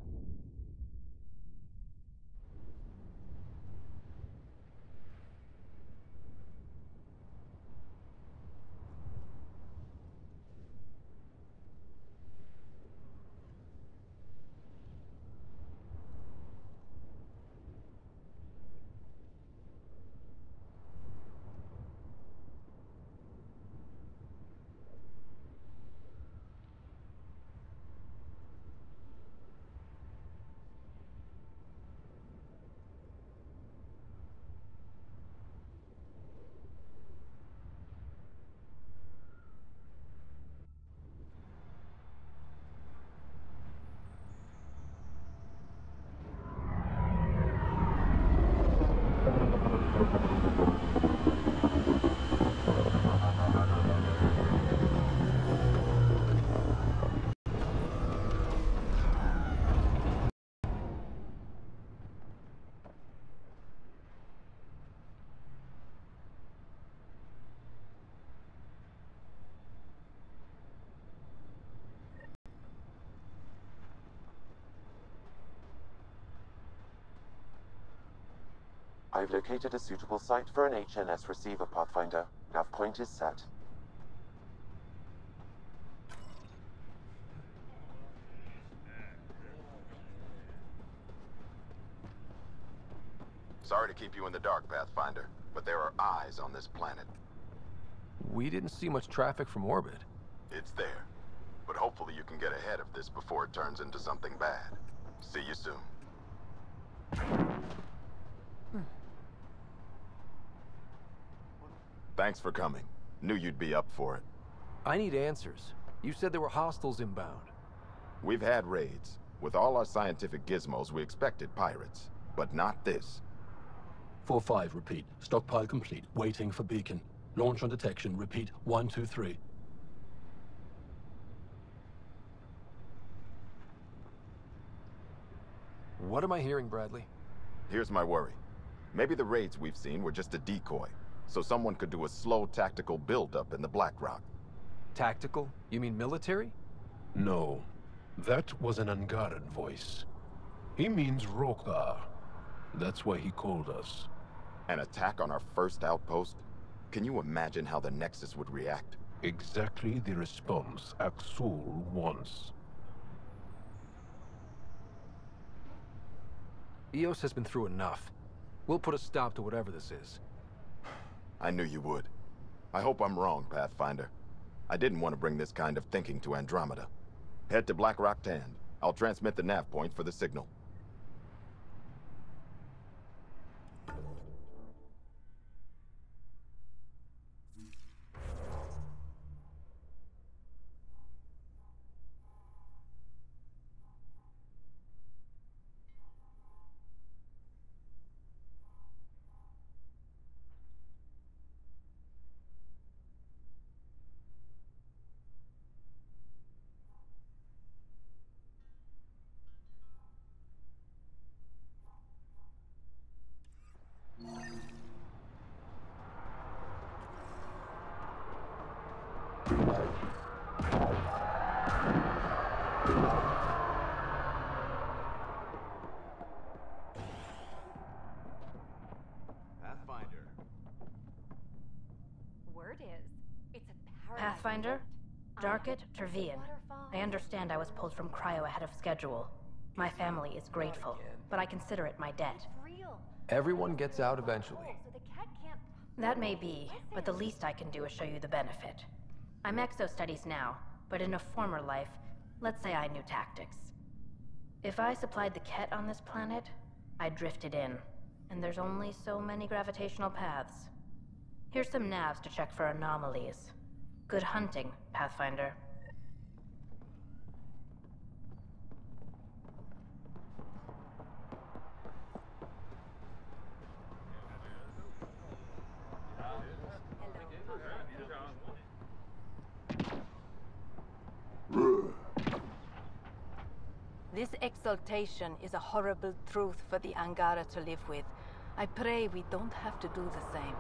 E: I've located a suitable site for an HNS receiver, Pathfinder. Nav point is set.
K: Sorry to keep you in the dark, Pathfinder, but there are eyes on this planet.
D: We didn't see much traffic from orbit.
K: It's there. But hopefully you can get ahead of this before it turns into something bad. See you soon. Thanks for coming. Knew you'd be up for it.
D: I need answers. You said there were hostiles inbound.
K: We've had raids. With all our scientific gizmos, we expected pirates. But not this.
O: 4-5, repeat. Stockpile complete. Waiting for beacon. Launch on detection. Repeat. 1, 2, 3.
D: What am I hearing, Bradley?
K: Here's my worry. Maybe the raids we've seen were just a decoy, so someone could do a slow tactical build-up in the Black Rock.
D: Tactical? You mean military?
O: No. That was an Angaran voice. He means Rokar. That's why he called us.
K: An attack on our first outpost? Can you imagine how the Nexus would react?
O: Exactly the response Axul wants.
D: EOS has been through enough. We'll put a stop to whatever this is.
K: I knew you would. I hope I'm wrong, Pathfinder. I didn't want to bring this kind of thinking to Andromeda. Head to Black Rock Tand. I'll transmit the nav point for the signal.
P: Pathfinder? Darket, Tervian. I understand I was pulled from cryo ahead of schedule. My family is grateful, but I consider it my debt.
D: Everyone gets out eventually.
P: That may be, but the least I can do is show you the benefit. I'm exo-studies now, but in a former life, let's say I knew tactics. If I supplied the Ket on this planet, I drifted in, and there's only so many gravitational paths. Here's some navs to check for anomalies. Good hunting, Pathfinder.
W: This exaltation is a horrible truth for the Angara to live with. I pray we don't have to do the same.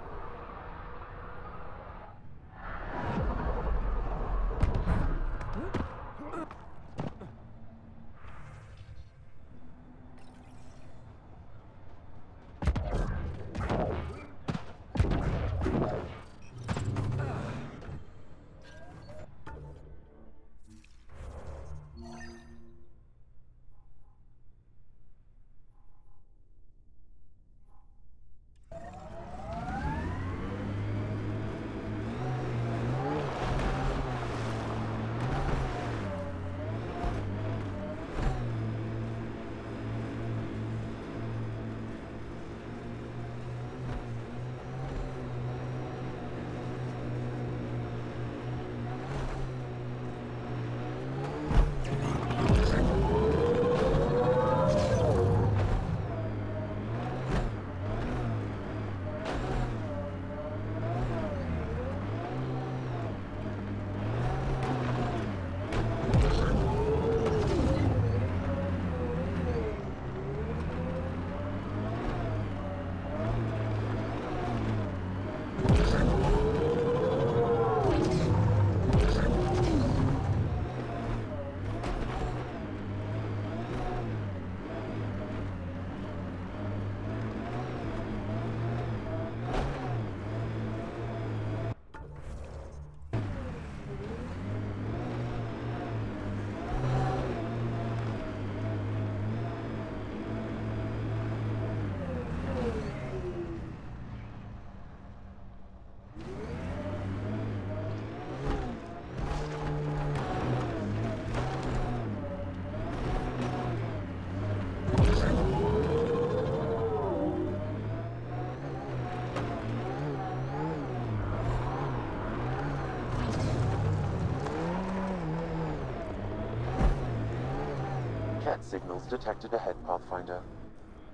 E: Met signals detected ahead, Pathfinder.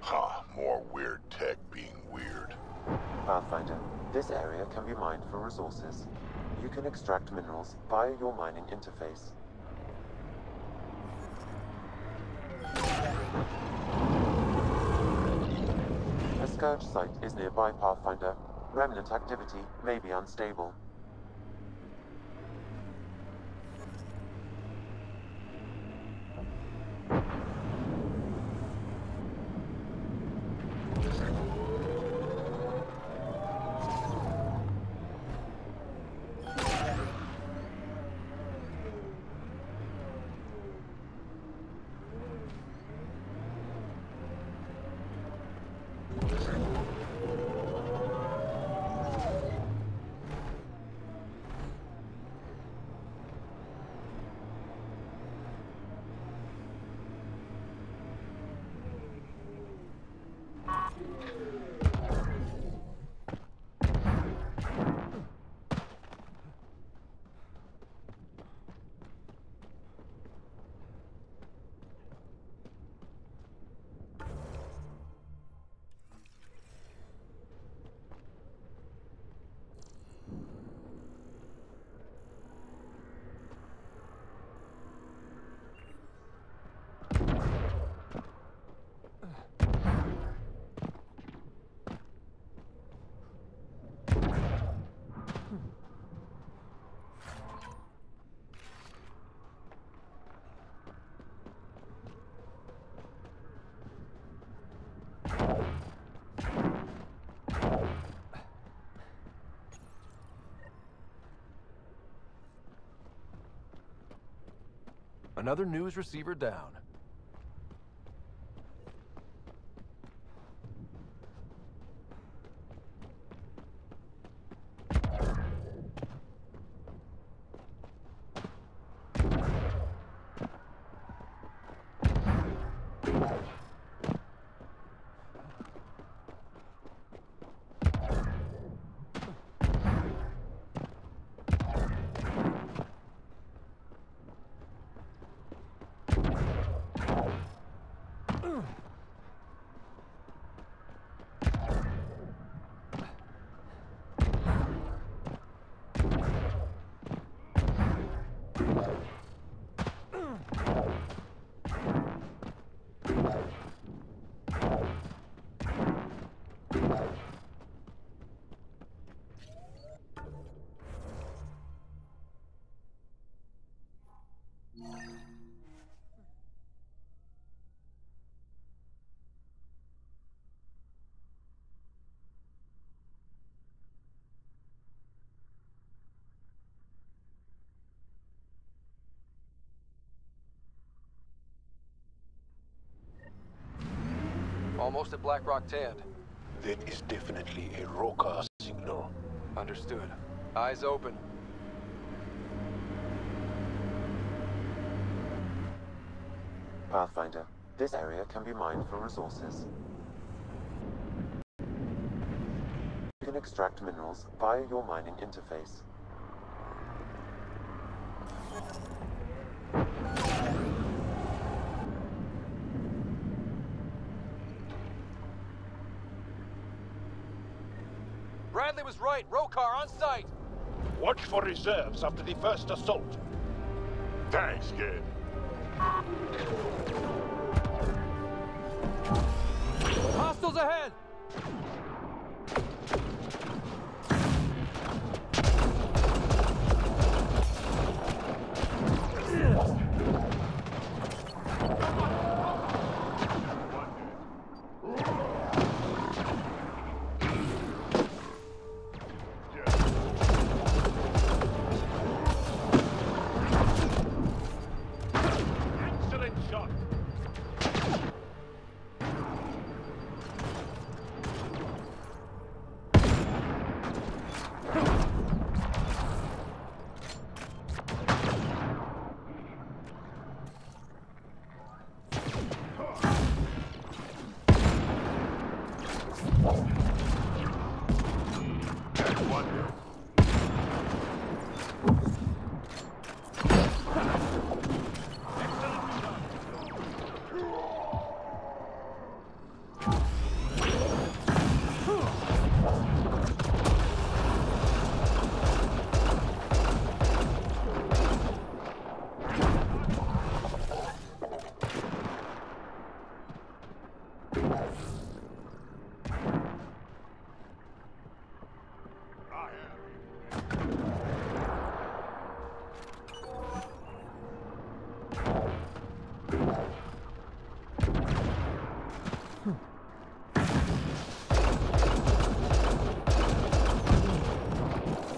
Q: Ha, more weird tech being weird.
E: Pathfinder, this area can be mined for resources. You can extract minerals via your mining interface. A Scourge site is nearby, Pathfinder. Remnant activity may be unstable.
D: Another news receiver down. Almost at Blackrock 10.
O: That is definitely a Roka signal.
D: Understood. Eyes open.
E: Pathfinder, this area can be mined for resources. You can extract minerals via your mining interface.
D: Bradley was right. Rokar on site.
O: Watch for reserves after the first assault.
Q: Thanks, kid.
D: Hostiles ahead!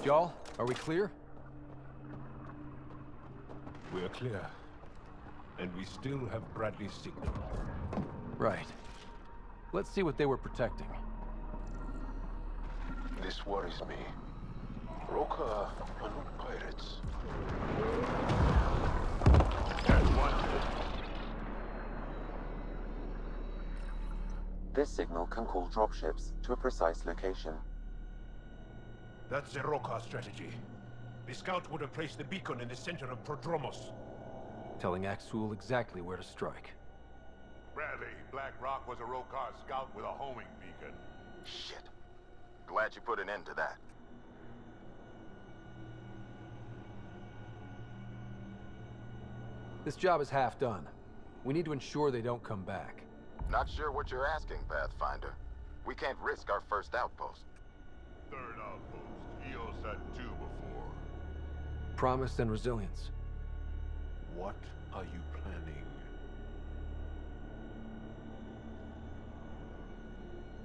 D: Y'all, are we clear?
O: We're clear. And we still have Bradley's signal.
D: Right. Let's see what they were protecting.
O: This worries me. Roka are not pirates.
E: This signal can call dropships to a precise location.
O: That's the Roka strategy. The scout would have placed the beacon in the center of Prodromos.
D: Telling Axul exactly where to strike.
Q: Bradley, Black Rock was a Rokar scout with a homing beacon.
K: Shit. Glad you put an end to that.
D: This job is half done. We need to ensure they don't come back.
K: Not sure what you're asking, Pathfinder. We can't risk our first outpost.
Q: Third outpost. Eos had 2 before.
D: Promise and resilience.
O: What are you planning?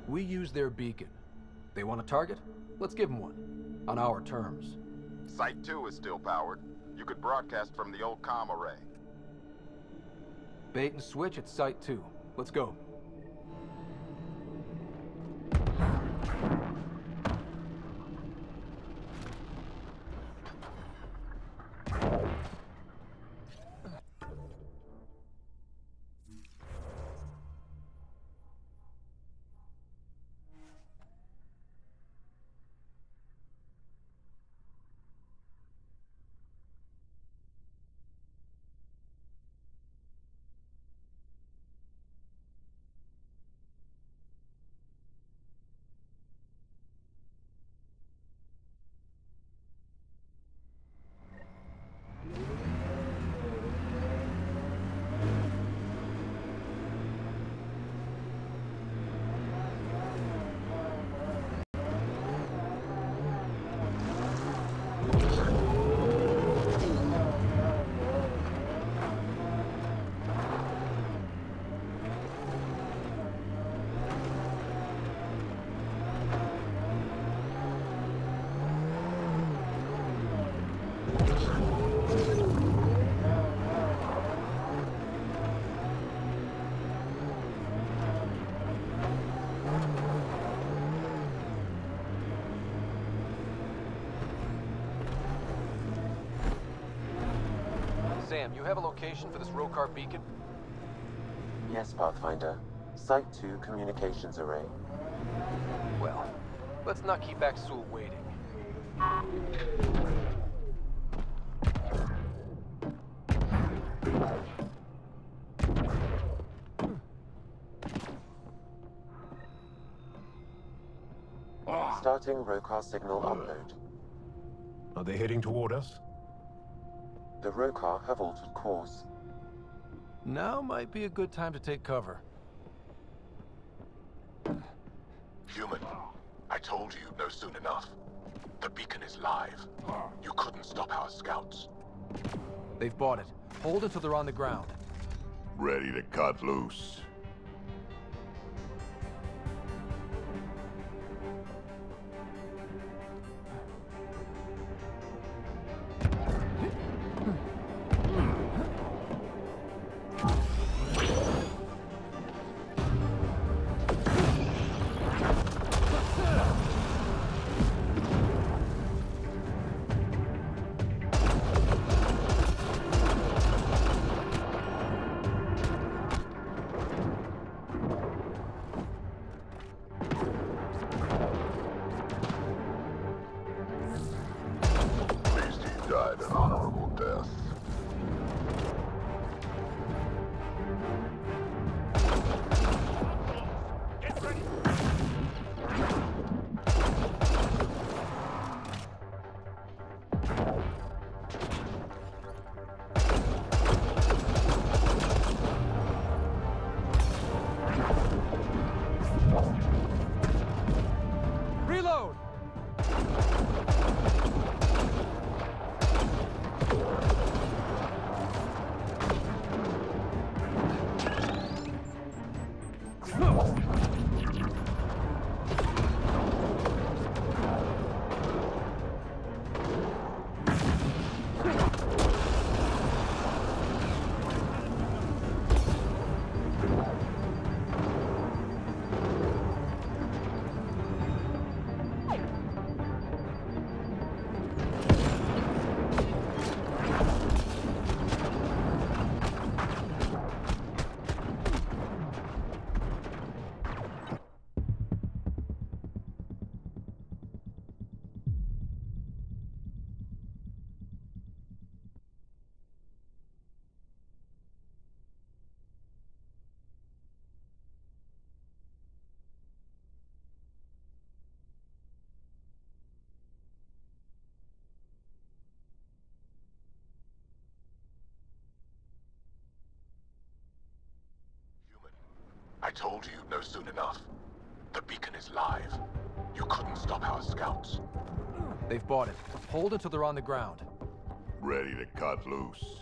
D: We use their beacon. They want a target? Let's give them one. On our terms.
K: Site 2 is still powered. You could broadcast from the old comm array.
D: Bait and switch at Site 2. Let's go. Sam, you have a location for this Rokar beacon?
E: Yes, Pathfinder. Site 2 communications array.
D: Well, let's not keep Axul waiting.
E: Starting Rokar signal upload.
O: Are they heading toward us?
E: The Rokar have altered course.
D: Now might be a good time to take cover.
Q: Human, I told you you'd know soon enough. The beacon is live. You couldn't stop our scouts.
D: They've bought it. Hold until they're on the ground.
Q: Ready to cut loose. Died an honorable death.
O: Get ready!
D: Reload!
Q: told you no soon enough. The beacon is live. You couldn't stop our scouts.
D: They've bought it. Hold until they're on the ground.
R: Ready to cut loose.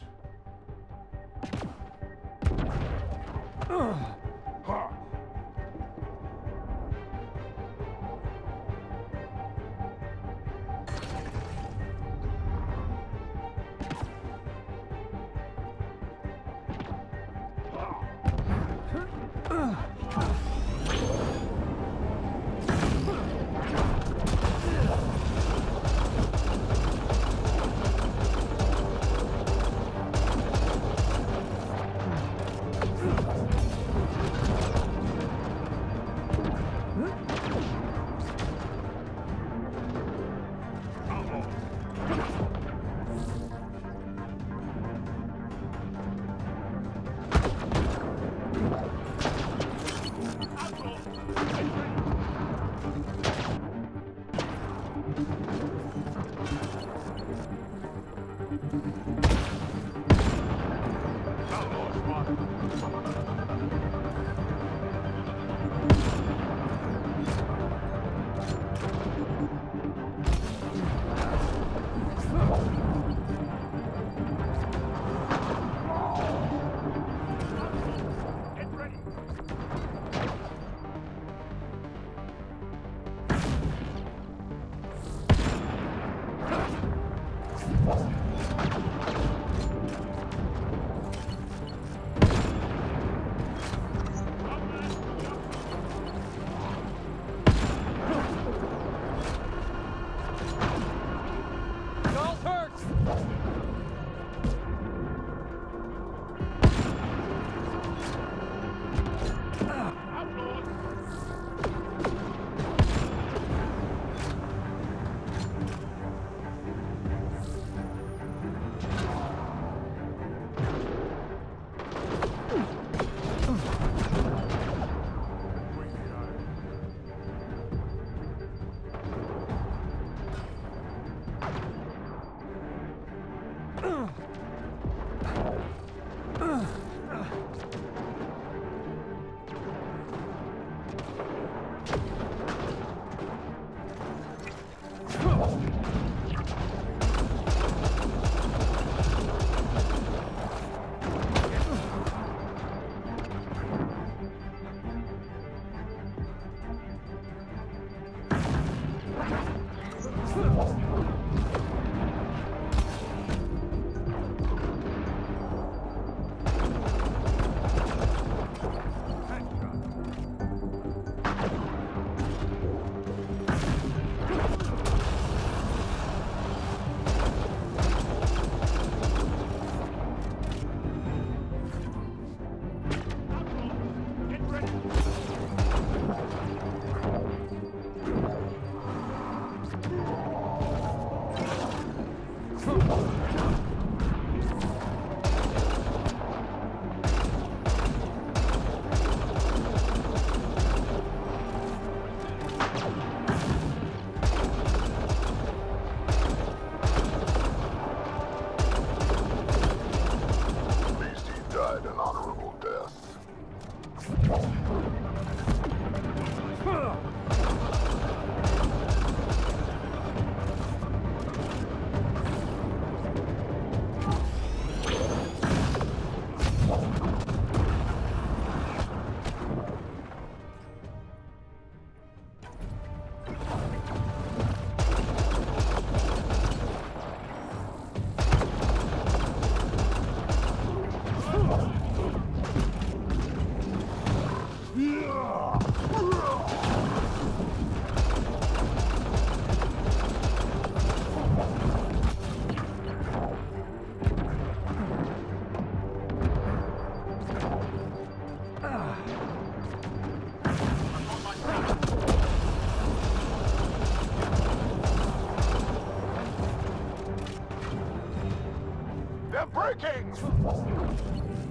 Q: breaking!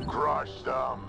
Q: Crush them.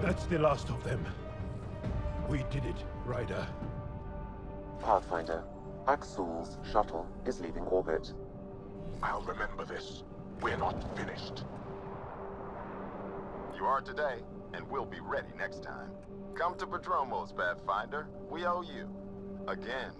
O: That's the last of them. We did it, Ryder.
E: Pathfinder, Axul's shuttle is leaving orbit.
Q: I'll remember this. We're not finished.
K: You are today, and we'll be ready next time. Come to Prodromos, Pathfinder. We owe you. Again.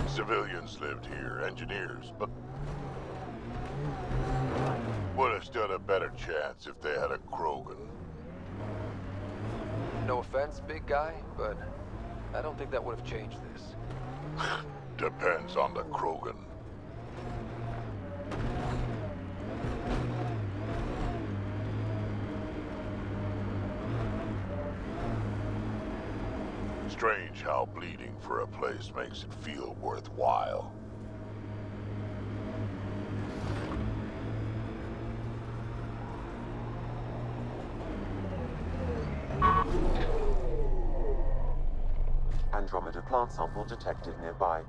Q: Civilians lived here, engineers, but would have stood a better chance if they had a Krogan.
D: No offense, big guy, but I don't think that would have changed this.
Q: Depends on the Krogan. Strange how bleeding for a place makes it feel worthwhile.
E: Andromeda plant sample detected nearby.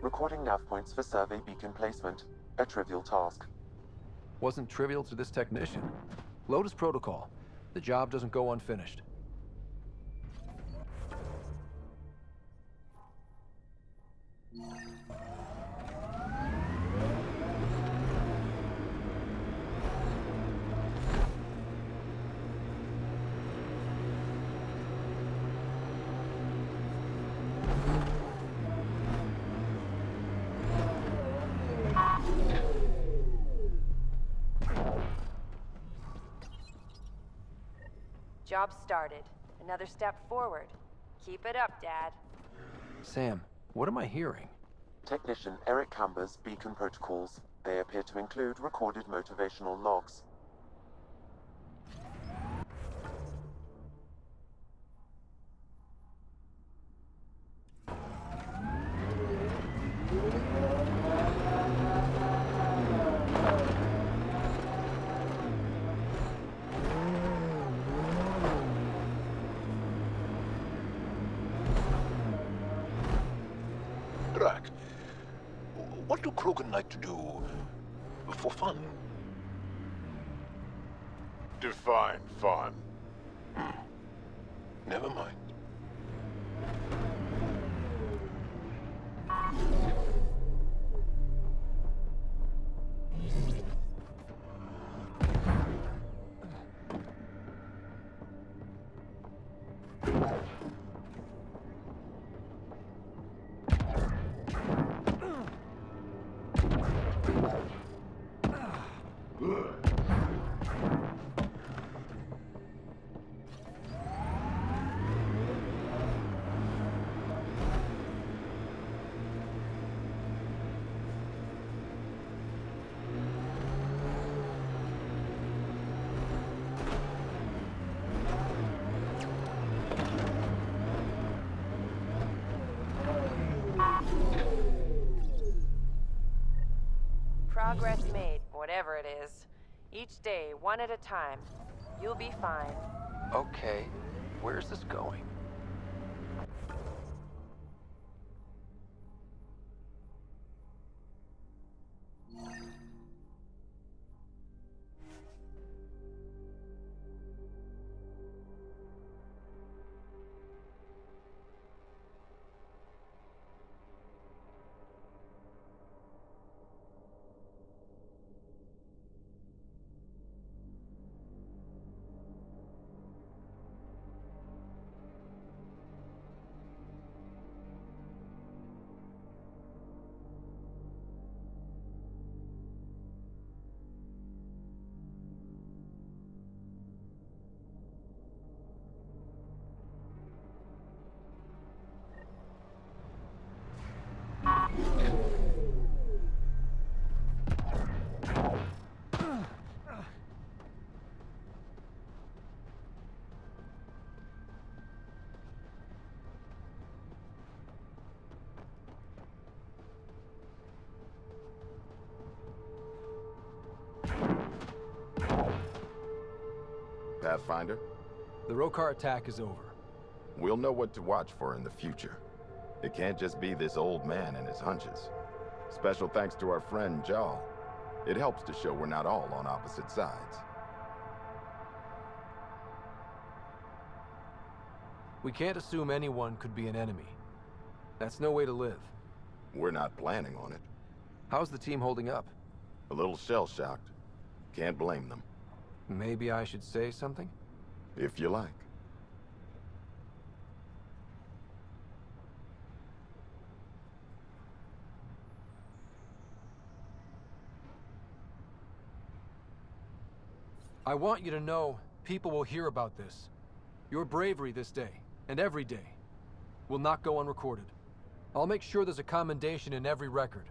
E: Recording nav points for survey beacon placement. A trivial task.
D: Wasn't trivial to this technician. Lotus protocol. The job doesn't go unfinished.
C: Job started. Another step forward. Keep it up, Dad.
D: Sam, what am I hearing?
E: Technician Eric Camber's beacon protocols. They appear to include recorded motivational logs.
Q: Drac, what do Krogan like to do for fun? Define fun. Never mind.
C: Progress made, whatever it is. Each day, one at a time. You'll be fine.
D: Okay, where's this going?
K: Pathfinder?
D: The Rokar attack is over.
K: We'll know what to watch for in the future. It can't just be this old man and his hunches. Special thanks to our friend Jarl. It helps to show we're not all on opposite sides.
D: We can't assume anyone could be an enemy. That's no way to live.
K: We're not planning on it.
D: How's the team holding up?
K: A little shell-shocked. Can't blame them.
D: Maybe I should say something?
K: If you like.
D: I want you to know people will hear about this. Your bravery this day, and every day, will not go unrecorded. I'll make sure there's a commendation in every record.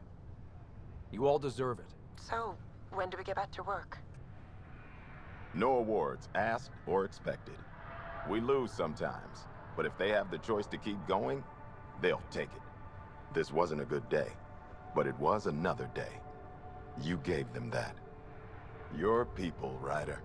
D: You all deserve it.
B: So, when do we get back to work?
K: No awards, asked or expected. We lose sometimes, but if they have the choice to keep going, they'll take it. This wasn't a good day, but it was another day. You gave them that. Your people, Ryder.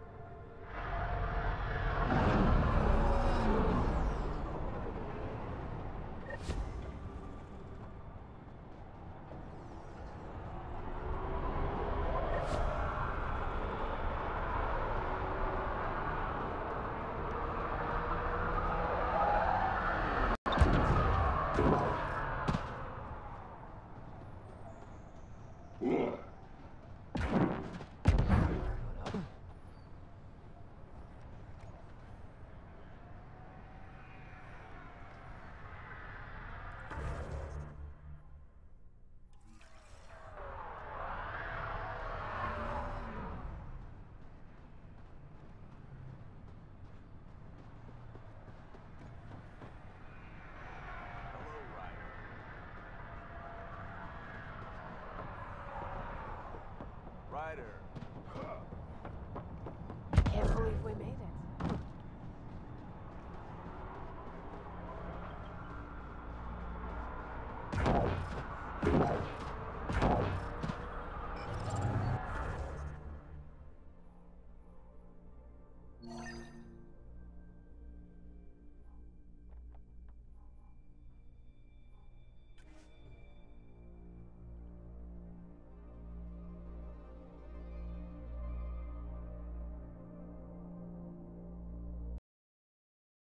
G: Ryder.